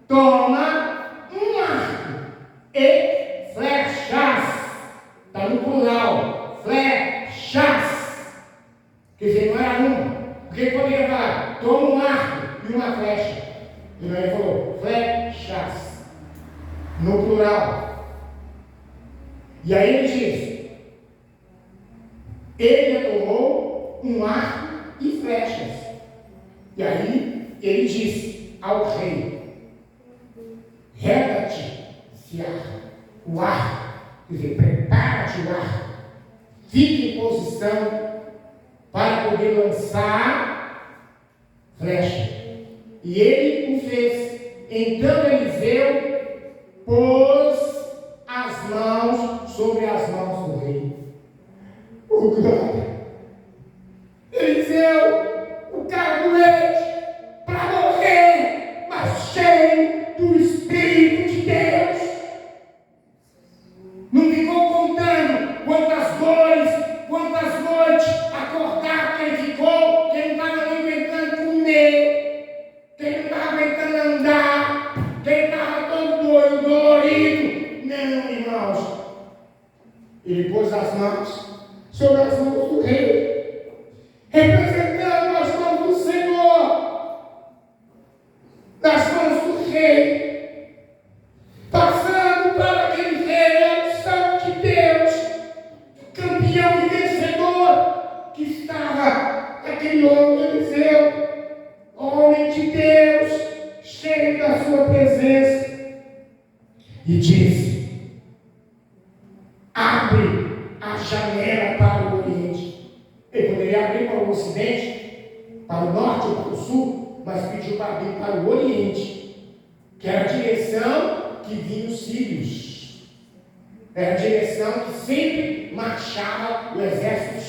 toma um arco e flechas. Está no plural, flechas. Quer dizer, não era uma. Porque ele poderia falar: toma um arco e uma flecha. E não, ele falou flechas, no plural. E aí ele diz: ele tomou um arco e flechas. E aí ele disse ao rei: rega-te esse arco, o arco, quer dizer, prepara-te o arco, fique em posição para poder lançar flecha. E ele o fez. Então Eliseu pôs as mãos sobre as mãos do rei. Oh, glória! Eliseu, o cara doente, para morrer, mas cheio do Espírito de Deus. Não ficou contando quantas dores, quantas noites acordado que ele ficou, que ele não estava aguentando comer, que ele não estava aguentando andar, que ele estava todo doido, dolorido. Não, irmãos. Ele pôs as mãos sobre as mãos do rei, representando as mãos do Senhor, nas mãos do rei, passando para aquele rei a unção de Deus, campeão e vencedor, que estava aquele homem Eliseu, homem de Deus, cheio da sua presença, e disse: abre a janela para o Oriente. Ele poderia abrir para o Ocidente, para o Norte ou para o Sul, mas pediu para abrir para o Oriente, que era a direção que vinha os sírios. Era a direção que sempre marchava o exército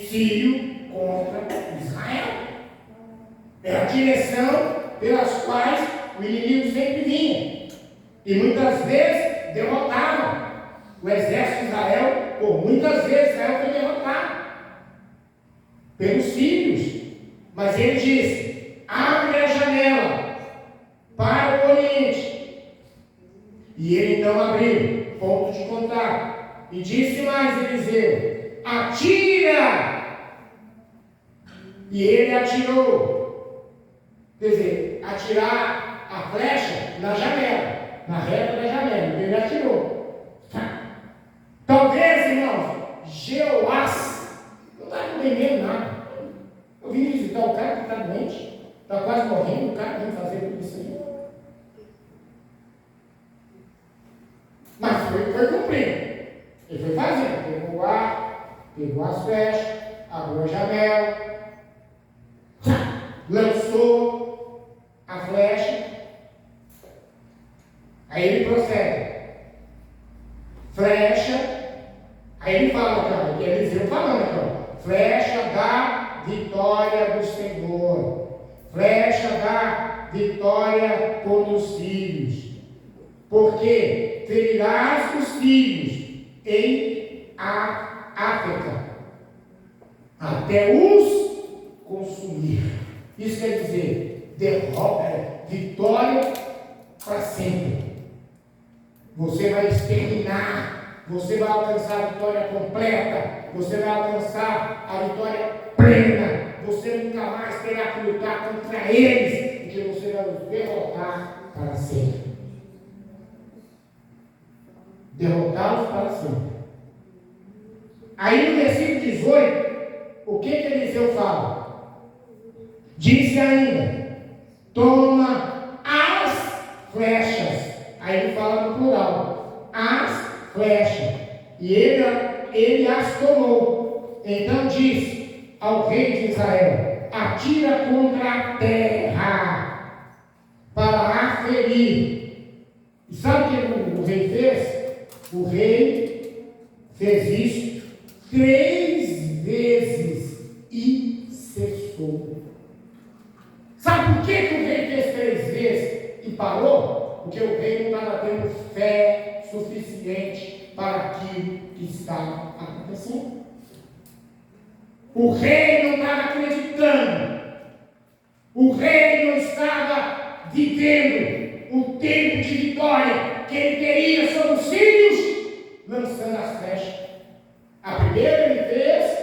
sírio contra Israel. Era a direção pelas quais o inimigo sempre vinha. E muitas vezes derrotava o exército de Israel, ou muitas vezes Israel foi derrotado pelos sírios. Mas ele disse: abre a janela para o Oriente. não abriram. Ponto de contato. E disse mais Eliseu: atira! E ele atirou. Quer dizer, atirar a flecha na janela, na reta da janela. Ele atirou. Talvez, irmãos, Jeoás não está entendendo nada. Eu vim visitar o cara que está doente, está quase morrendo, o cara vem fazer tudo isso aí. Mas foi cumprindo. Ele foi fazendo, pegou o ar, pegou as flechas, abriu a janela, lançou a flecha. Aí ele prossegue. Flecha. Aí ele fala aqui, ó, e Eliseu falando aqui, ó, flecha da vitória do Senhor. Flecha da vitória contra os filhos. Porque ferirás os filhos em África, até os consumir. Isso quer dizer, vitória para sempre. Você vai exterminar, você vai alcançar a vitória completa, você vai alcançar a vitória plena. Você nunca mais terá que lutar contra eles, porque você vai os derrotar para sempre. Derrotá-los para sempre. Aí no versículo 18, o que Eliseu fala? Disse ainda: toma as flechas. Aí ele fala no plural: as flechas. E ele as tomou. Então disse ao rei de Israel: atira contra a terra para a ferir. E sabe o que o rei fez? O rei fez isso 3 vezes e cessou. Sabe por que o rei fez 3 vezes e parou? Porque o rei não estava tendo fé suficiente para aquilo que estava acontecendo. O rei não estava acreditando. O rei não estava vivendo o tempo de vitória que ele teria sobre os sírios, lançando as flechas. A primeira ele fez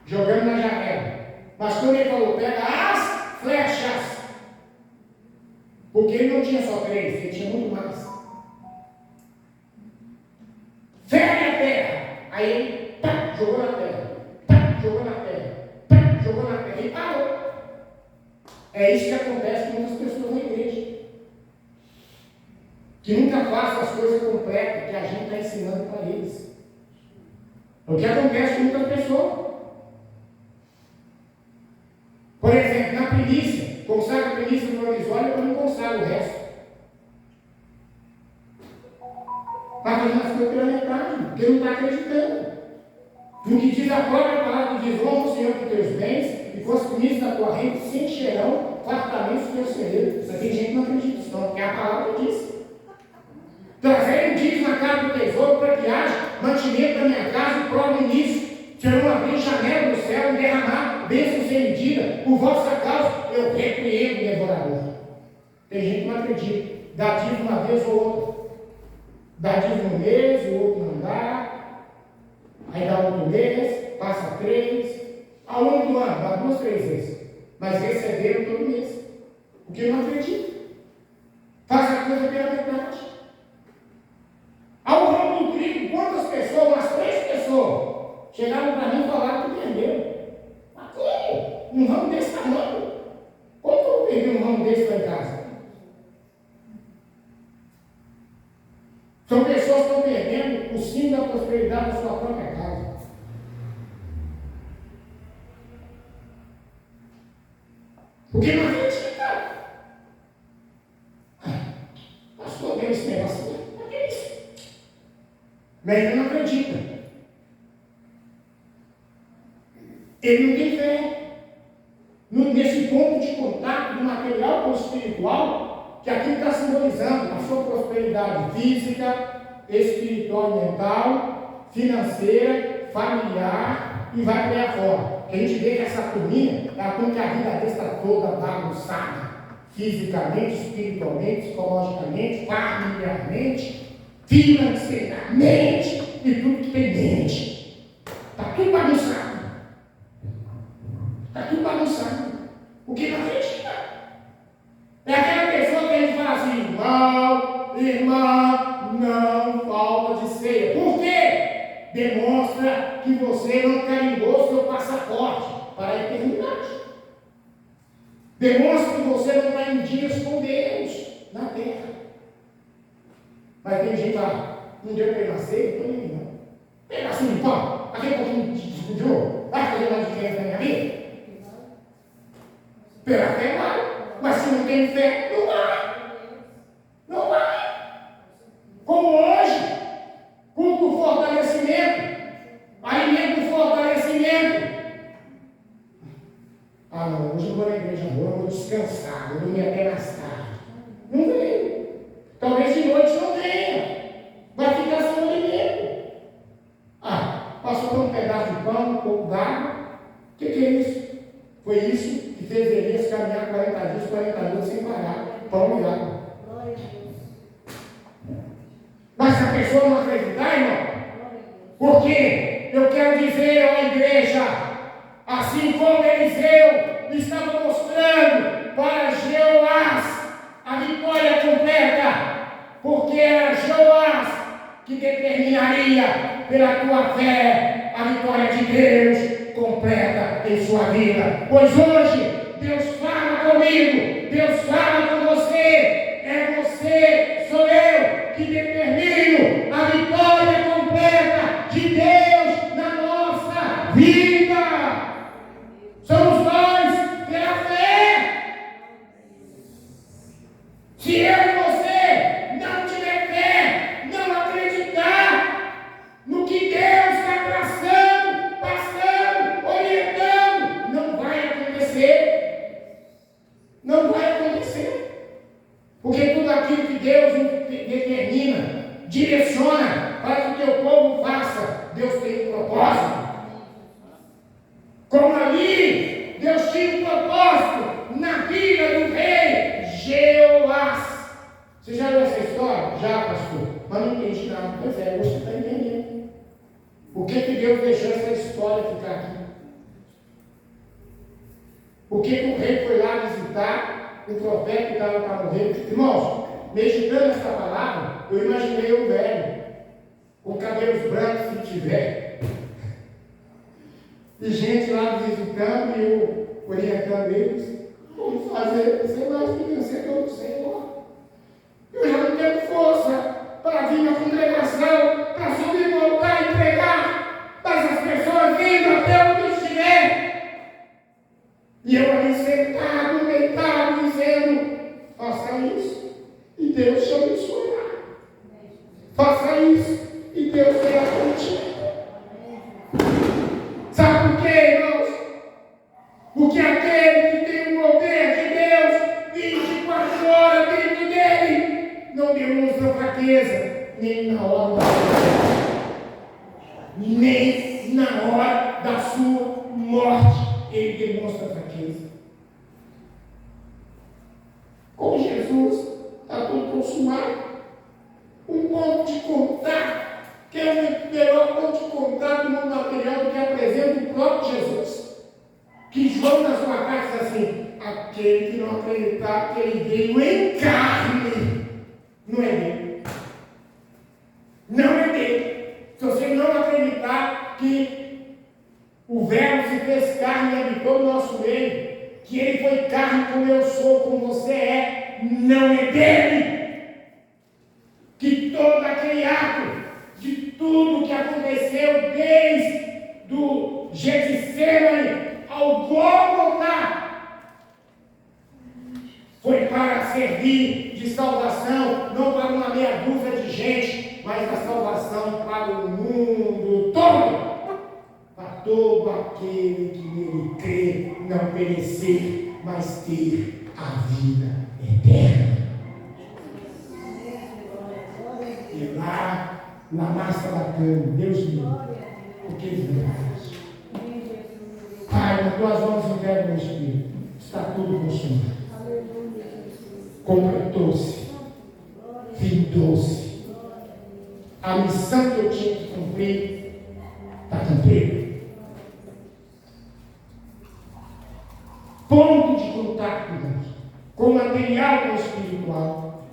jogando na janela. Mas quando ele falou, pega as flechas, porque ele não tinha só 3, ele tinha muito mais. Fere a terra. Aí ele jogou na terra, jogou na terra, jogou na terra e parou. É isso que acontece com muitas pessoas na igreja, que nunca fazem as coisas completas que a gente está ensinando para eles. O que acontece com muitas pessoas? Por exemplo, na primícia, consagra a primícia provisória e não consagra o resto. Está fazendo as coisas pela metade, porque não está acreditando. No que diz a própria palavra, diz: honra o Senhor com teus bens, e fosse primícia da tua renda, se encherão fartamente os teus celeiros. Mas tem gente que não acredita nisso, não, porque a palavra diz. Trazei diz na casa do tesouro para que haja mantimento da minha casa e prova nisso. Se eu não abrir janela do céu e derramar bênção sem medida, por vossa causa eu repreendo o devorador. Tem gente que não acredita. Dá dízimo uma vez ou outra. Dá dízimo um mês, o outro não dá. Aí dá outro mês, passa 3. Ao longo do ano, dá 2, 3 vezes. Mas receberam todo mês. Porque não acredita. Faz a coisa pela metade. Ao ramo do trigo, quantas pessoas, umas 3 pessoas, chegaram para mim e falaram que venderam. Mas como? Um ramo desse tamanho? Como que eu vendi um ramo desse lá em casa? São pessoas que estão perdendo o símbolo da prosperidade da sua própria casa. Porque não acredita. Pastor, deu esse negócio. O que é isso? Mas ele não acredita. Ele não tem fé. Nesse ponto de contato do material com o espiritual, que aqui está simbolizando a sua prosperidade física, espiritual e mental, financeira, familiar, e vai para aí fora. A gente vê que essa turminha, ela tem que a vida dele está toda bagunçada, fisicamente, espiritualmente, psicologicamente, familiarmente, financeiramente e tudo que tem mente. Está tudo bagunçado. Está tudo bagunçado. O que não acredita? É aquela pessoa que a gente fala assim, irmão, irmã, não falta de ceia. Por quê? Demonstra que você não carimbou seu passaporte para a eternidade. Demonstra que você não está em dias com Deus na terra. Mas tem gente lá, não deu para ele nascer, então nem não. Pedaço de pão, aquele pouquinho de jogo, vai fazer mais diferença na minha vida? Pela fé vai, mas se não tem fé, não vai. Não vai. Como hoje, culto do fortalecimento, alimento do fortalecimento. Ah não, hoje eu vou na igreja, eu vou descansar, eu dormi até mais tarde. Não veio. Talvez de noite não venha. Vai ficar sem alimento. Ah, passou por um pedaço de pão, um pouco d'água. O que é isso? Foi isso que fez Elias caminhar 40 dias, 40 anos sem parar. Pão e água. Mas se a pessoa não acreditar, irmão, porque eu quero dizer à igreja, assim como Eliseu estava mostrando para Jeoás a vitória completa, porque era Jeoás que determinaria pela tua fé a vitória de Deus completa em sua vida. Pois hoje Deus fala comigo, Deus fala com você, é você, sou eu que determino a vitória completa de Deus na nossa vida. Somos nós pela fé. Se eu e você não tiver fé, não acreditar no que Deus está traçando, passando, orientando, não vai acontecer. Não vai acontecer. Porque tudo aquilo que Deus determina, direciona para que o teu povo faça, Deus tem um propósito. Como ali, Deus tinha um propósito na vida do rei Jeoás. Você já viu essa história? Já, pastor. Mas não entendi nada. Pois é, você está entendendo. Por que Deus deixou essa história ficar aqui? Por que o rei foi lá visitar o profeta que estava para morrer? Irmãos, meditando essa palavra, eu imaginei um velho, com cabelos brancos se tiver. E gente lá visitando e eu orientando eles. Como fazer? Sei lá, vencedor do Senhor. Eu já não tenho força para vir na congregação, para subir no altar e pregar. Mas as pessoas vindo até onde eu estiver. E eu ali sentado, deitado, dizendo: faça isso, e Deus te abençoará. Faça isso, e Deus será contigo. Sabe por quê, irmãos? Porque aquele que tem o poder de Deus 24 horas dentro dele não demonstra fraqueza, nem na hora da nem na hora da sua morte ele demonstra fraqueza. Com Jesus está tudo consumado. Um ponto de contato, que é o melhor ponto de contato no material do que apresenta o próprio Jesus. Que João na sua carta diz assim: aquele que não acreditar que ele veio em carne, não é dele. Não é dele. Se você não acreditar que o Verbo se fez carne e habitou no nosso meio, que ele foi carne como eu sou, como você é, não é dele. Que todo aquele ato de tudo que aconteceu desde do Getsemane ao Gólgota foi para servir de salvação, não para uma meia dúzia de gente, mas a salvação para o mundo todo, para todo aquele que nele crê, não perecer, mas ter a vida eterna. E lá, na massa da cama, Deus me livre, porque eles não fazem. Pai, nas tuas mãos entrego meu espírito, está tudo consumado. A missão que eu tinha que cumprir, está cumprida. Ponto de contato, irmãos, com o material espiritual.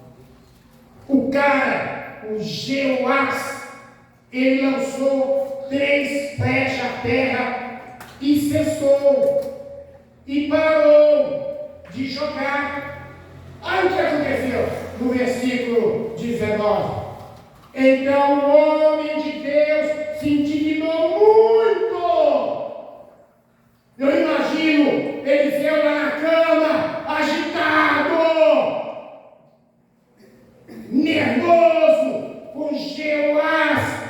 O cara, o Jeoás, ele lançou 3 flechas à terra e cessou, e parou de jogar. Olha o que aconteceu no versículo 19. Então o homem de Deus se indignou muito. Eu imagino Eliseu lá na cama, agitado, nervoso, com Jeoás,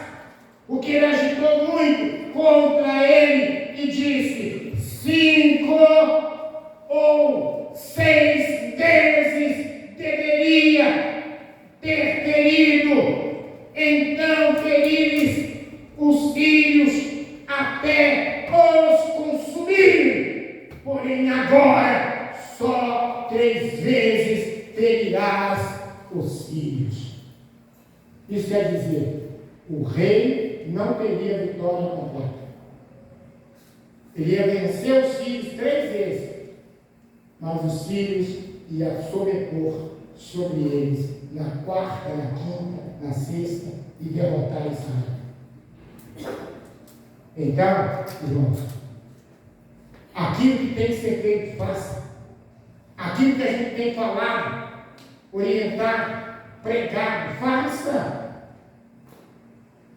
porque ele agitou muito contra ele e disse: 5 ou 6 vezes deveria ter ferido, então ferires os filhos até os consumir, porém agora só 3 vezes ferirás os filhos. Isso quer dizer, o rei não teria vitória completa. Ele ia vencer os filhos 3 vezes, mas os filhos iam sobrepor sobre eles na 4ª, na 5ª, na 6ª e derrotar Israel. Então, irmãos, aquilo que tem que ser feito, faça. Aquilo que a gente tem falado, orientar, pregar, faça.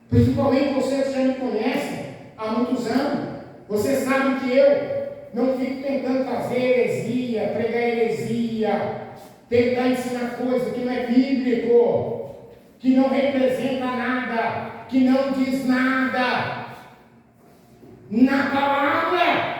Principalmente vocês já me conhecem há muitos anos. Vocês sabem que eu não fico tentando fazer heresia, pregar heresia, tentar ensinar coisa que não é bíblico, que não representa nada, que não diz nada na palavra.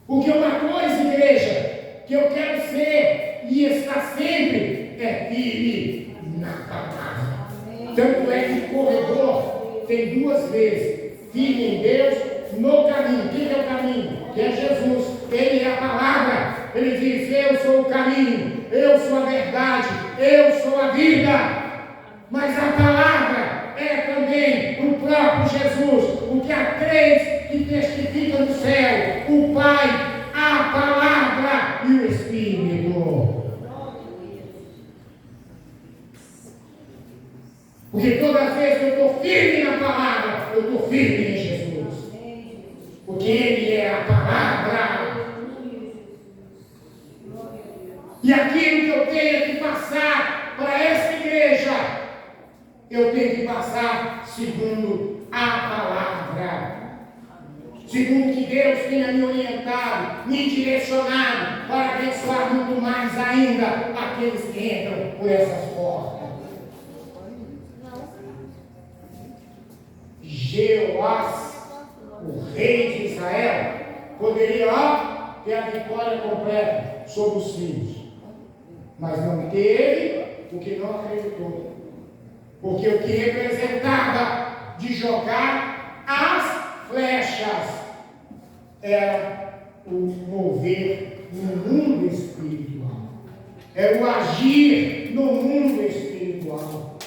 Porque uma coisa, igreja, que eu quero ser e estar sempre é firme na palavra. Tanto é que o corredor tem 2 vezes: firme em Deus, no caminho. Quem é o caminho? Que é Jesus. Ele é a palavra. Ele diz: eu sou o caminho, eu sou a verdade, eu sou a vida. Mas a palavra é também o próprio Jesus, porque há 3 que testificam no céu: o Pai, a palavra e o Espírito. Porque toda vez que eu estou firme na palavra, eu estou firme em Jesus, porque Ele é a palavra. E aquilo que eu tenho que passar para essa igreja, eu tenho que passar segundo a palavra, segundo que Deus tenha me orientado, me direcionado para abençoar muito mais ainda aqueles que entram por essas portas. Jeoás, o rei de Israel, poderia ter a vitória completa sobre os filhos, mas não teve, porque não acreditou. Porque o que representava de jogar as flechas era o mover no mundo espiritual, é o agir no mundo espiritual.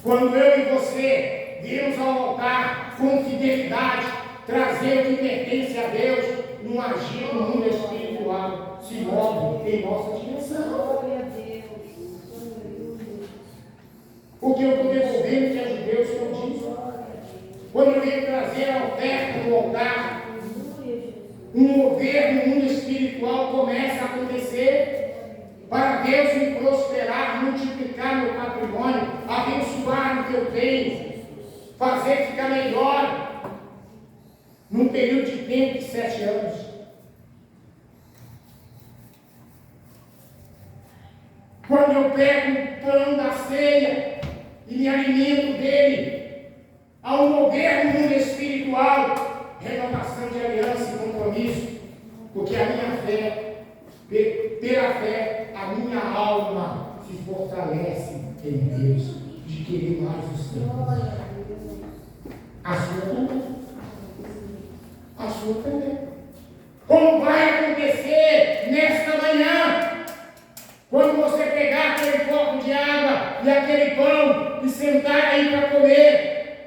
Quando eu e você Deus ao altar com fidelidade, trazer o que pertence a Deus, um agir no mundo espiritual, se move em nossa direção. Porque eu estou devolvendo que é de Deus que eu disse. Quando eu venho trazer a oferta do altar, um mover no mundo espiritual começa a acontecer. Para Deus me prosperar, multiplicar meu patrimônio, abençoar o que eu tenho, fazer ficar melhor, num período de tempo de 7 anos. Quando eu pego o pão da ceia e me alimento dele, ao mover no mundo espiritual, renovação de aliança e compromisso, porque a minha fé, pela fé, a minha alma se fortalece em Deus, de querer mais os tempos. A sua também. A sua também. Como vai acontecer nesta manhã? Quando você pegar aquele copo de água e aquele pão e sentar aí para comer,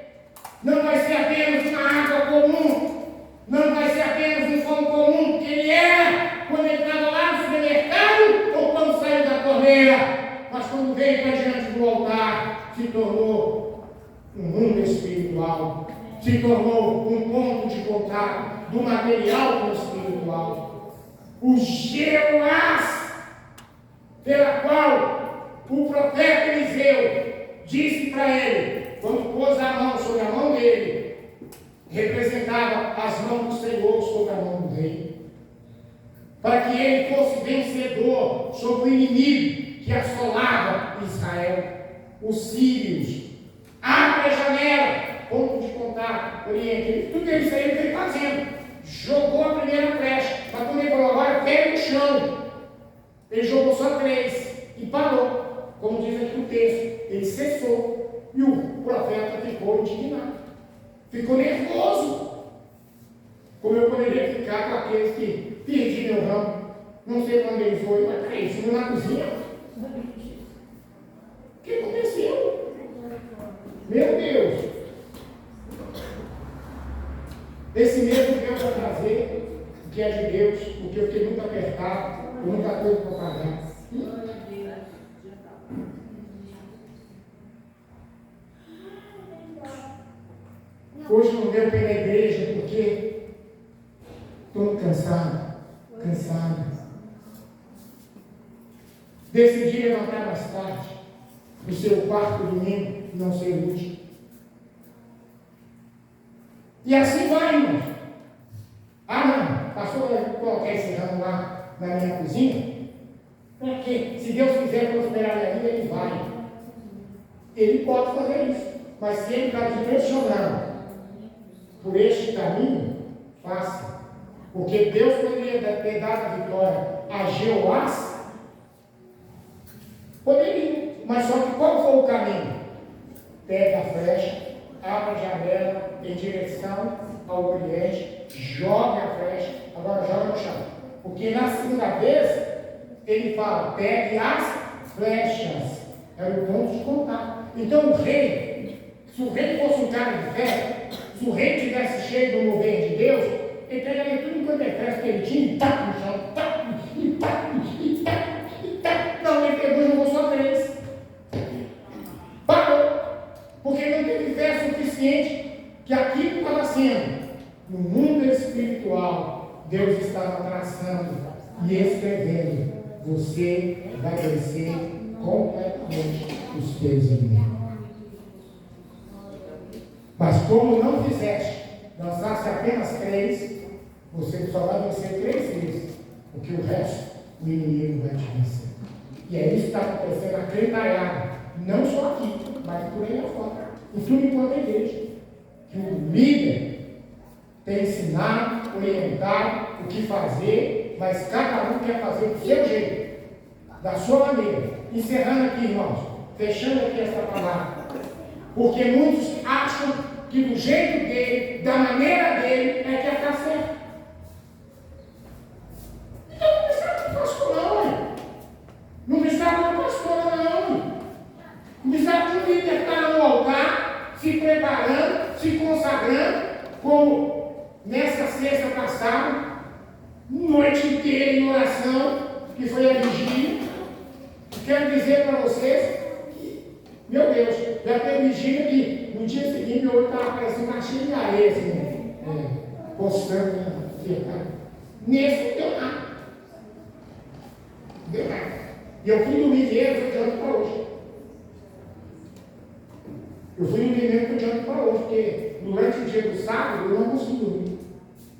não vai ser apenas uma água comum, não vai ser apenas um pão comum, que ele era quando ele estava lá no supermercado ou quando saiu da torneira, mas quando veio para diante do altar, se tornou um mundo espiritual, se tornou um ponto de contato do material com o espiritual. O Jeoás, pela qual o profeta Eliseu disse para ele, quando pôs a mão sobre a mão dele, representava as mãos do Senhor sobre a mão do rei, para que ele fosse vencedor sobre o inimigo que assolava Israel, os sírios. Abre a janela, ponto de contato, oriente, tudo isso aí ele veio fazendo. Jogou a primeira flecha, mas quando ele falou, agora pega no chão, ele jogou só 3 e parou, como diz aqui o texto. Ele cessou e o profeta ficou indignado, ficou nervoso. Como eu poderia ficar com aqueles que perdi meu ramo, não sei quando ele foi, mas peraí, subiu na cozinha. O que aconteceu? Meu Deus! Esse medo veio para trazer o que é de Deus, porque eu fiquei muito apertado, com muita coisa para pagar. Hoje não deu pela igreja porque estou cansado. Decidi levantar mais tarde, no seu quarto domingo, não ser útil. E assim vai, irmãos. Não, pastor, eu coloquei esse ramo lá na minha cozinha. Para quê? Se Deus quiser prosperar a minha vida, Ele vai. Ele pode fazer isso. Mas se Ele está direcionando por este caminho, faça. Porque Deus poderia ter dado a vitória a Jeoás. Poderia. Mas só que qual foi o caminho? Pega a flecha, abre a janela em direção ao Oriente, joga a flecha, agora joga no chão. Porque na segunda vez, ele fala, pegue as flechas. Era o ponto de contato. Então o rei, se o rei fosse um cara de fé, se o rei tivesse cheio do mover de Deus, ele pegaria tudo enquanto é festa que ele tinha e taca no chão, Não, ele pegou e jogou só 3. Parou. Porque não teve fé suficiente que aquilo estava sendo. No mundo espiritual, Deus estava traçando e escrevendo. Você vai vencer completamente os teus inimigos. Mas como não fizeste, lançaste apenas 3, você só vai vencer 3 vezes, porque o resto, o inimigo vai te vencer. E é isso que está acontecendo a crentaiada, não só aqui, mas por aí afora, em tudo enquanto é igreja. Que o líder tem ensinado, orientado o que fazer, mas cada um quer fazer do seu jeito, da sua maneira. Encerrando aqui, irmãos, fechando aqui essa palavra. Porque muitos acham que do jeito dele, da maneira dele, é que está certo. Então não precisa de pastor não, não precisa de uma pastora não. Não precisa de um líder estar no altar, se preparando, se consagrando, como nessa sexta passada, noite inteira em oração, que foi a vigília. Quero dizer para vocês que, meu Deus, já teve vigília que no dia seguinte eu estava parecendo uma cheia de areia, assim, postando, nesse não deu nada. Não deu nada. E eu fui dormir mesmo de ontem para hoje. Eu fui dormir mesmo de ontem para hoje, porque durante o dia do sábado eu não consegui dormir.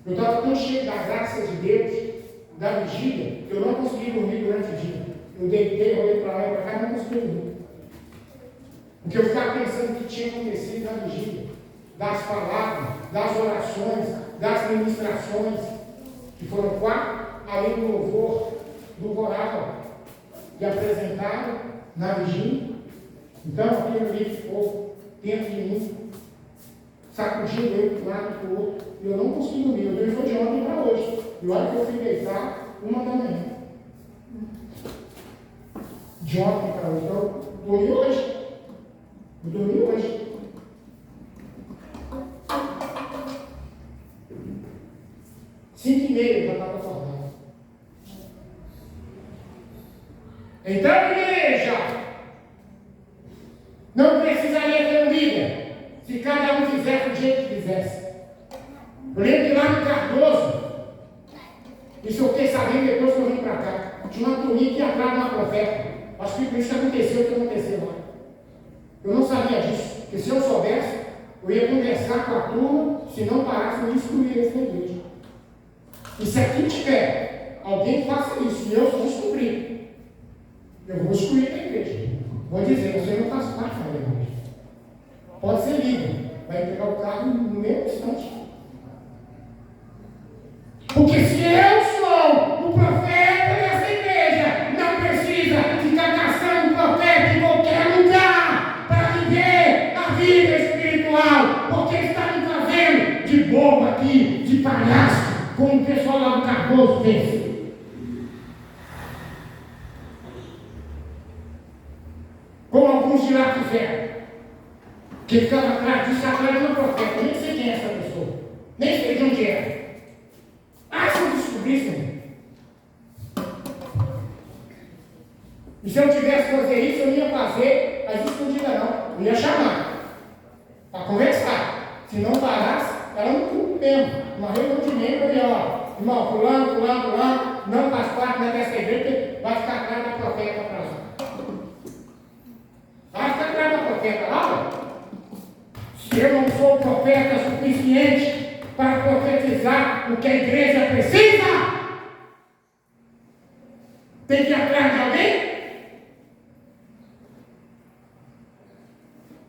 Eu estava tão cheio da graça de Deus, da vigília, que eu não consegui dormir durante o dia. Eu deitei, olhei para lá e para cá e não consegui dormir. Porque eu ficava pensando o que tinha acontecido na vigília, das palavras, das orações, das ministrações, que foram 4, além do louvor, do coral, que apresentaram na vigília. Então aquilo ali ficou dentro de mim, sacudindo eu de um lado e para o outro, e eu não consegui dormir. Eu dormi foi de ontem para hoje. E olha que eu fui deitar 1 da manhã. De ontem para hoje. Eu dormi hoje. Eu dormi hoje. Cinco e meia já estava acordado. Então, igreja, não precisaria ter um líder se cada um fizesse do jeito que quisesse. Eu lembro que lá no Cardoso, isso eu fiquei sabendo depois que eu vim para cá, tinha uma turminha que ia atrás de uma profeta. Acho que por isso que aconteceu o que aconteceu lá. Eu não sabia disso, porque se eu soubesse, eu ia conversar com a turma, se não parasse, eu ia excluir esse da igreja. E se aqui tiver alguém que faça isso, e eu descobrir, eu vou excluir da igreja. Vou dizer, você não faz parte da igreja. Pode ser líder, vai pegar o carro no mesmo instante. Porque se eu sou o profeta dessa igreja, não precisa ficar caçando profeta em qualquer lugar para viver a vida espiritual, porque está me fazendo de bobo aqui, de palhaço, como o pessoal lá do Cardoso fez. Como alguns de lá fizeram, que ficava atrás disso, atrás de um profeta. Nem sei quem é essa pessoa, nem sei de onde é. Ah, se eu descobrisse, e se eu tivesse que fazer isso, eu não ia fazer as escondidas, não. Eu ia chamar para conversar. Se não parasse, era um culto mesmo, uma reunião de membro. Eu ia, ó, irmão, fulano, não faz parte dessa igreja, vai ficar atrás da profeta para lá. Vai ficar atrás da profeta lá, ó. Se eu não sou profeta suficiente para profetizar o que a igreja precisa, tem que ir atrás de alguém?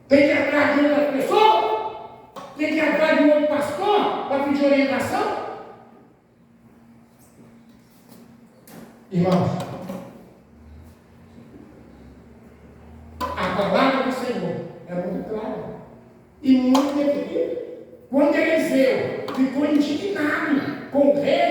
Tem que ir atrás de outra pessoa? Tem que ir atrás de um outro pastor para pedir orientação? Irmãos, a palavra do Senhor é muito clara e muito definida. Quando Eliseu ficou indignado com o rei,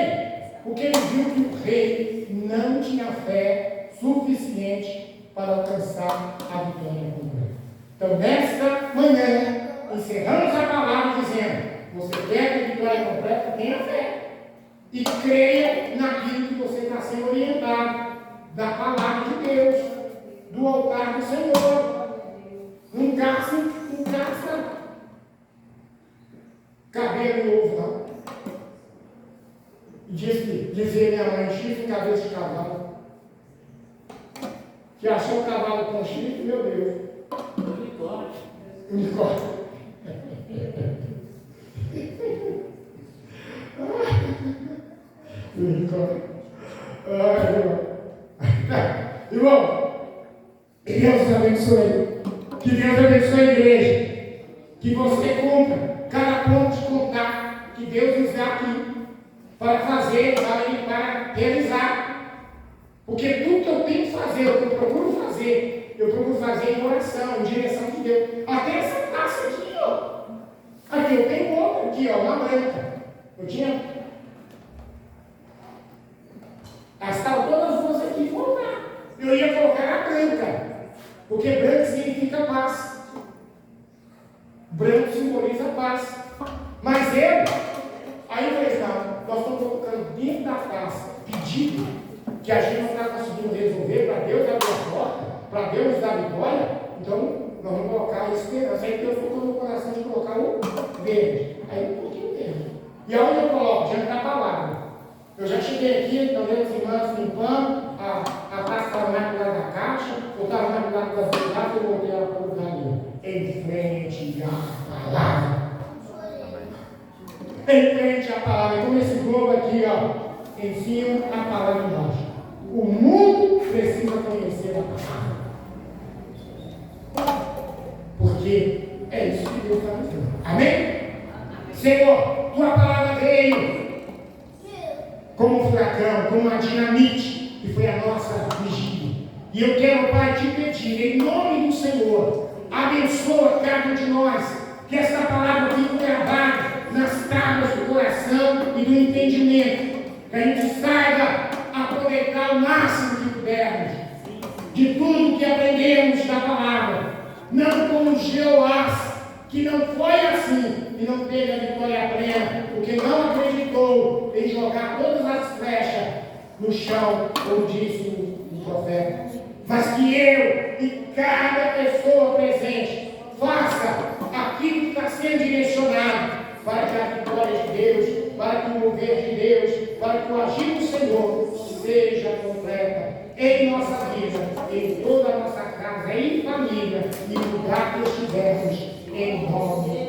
porque ele viu que o rei não tinha fé suficiente para alcançar a vitória completa. Então, nesta manhã, encerramos a palavra dizendo: você quer a vitória completa? Tenha fé. E creia naquilo que você está sendo orientado, da palavra de Deus, do altar do Senhor. Não caça cabelo novo, não. Dizia minha mãe, chifre em cabeça de cavalo. Que achou o cavalo com chifre, meu Deus. Unicórnio. Unicórnio. Irmão, que Deus abençoe. Que Deus abençoe a igreja. Que você cumpra cada ponto de contato que Deus nos dá aqui para fazer, para realizar. Porque tudo que eu tenho que fazer, o que eu procuro fazer em oração, em direção de Deus. Até essa taça aqui, ó. Aqui eu tenho outra aqui, ó, uma branca. Eu tinha. As tal todas duas aqui voltar. Eu ia colocar a branca. Porque branco significa paz. Branco simboliza paz. Mas ele, aí eu falei, não, nós estamos colocando dentro da taça pedido que a gente não está conseguindo resolver para Deus abrir a porta, para Deus nos dar vitória. Então, nós vamos colocar a esperança. Aí Deus colocou no coração de colocar o verde. Aí um pouquinho verde. E aonde eu coloco? Diante da palavra. Eu já cheguei aqui, então os irmãos limpando, a taça estava mais do lado da caixa, eu estava mais do lado das verdades, eu voltei ela para o lugar ali. Em frente à palavra. Em frente à palavra. Como esse globo aqui, ó, em cima, a palavra embaixo. O mundo precisa conhecer a palavra. Porque é isso que Deus está dizendo. Amém? Senhor, tua palavra veio como um furacão, como uma dinamite, que foi a nossa vigília. E eu quero, Pai, te pedir, em nome do Senhor, abençoa cada um de nós, que esta palavra fique gravada nas tábuas do coração e do entendimento, que a gente saiba aproveitar o máximo que pudermos de tudo que aprendemos da palavra. Não como Jeoás, que não foi assim e não teve a vitória plena, porque não acreditou em jogar todas as flechas no chão, como disse o profeta. Mas que eu e cada pessoa presente faça aquilo que está sendo direcionado para que a vitória de Deus, para que o mover de Deus, para que o agir do Senhor seja completa em nossa vida, em toda a nossa casa, em família e no lugar que estivermos, em nome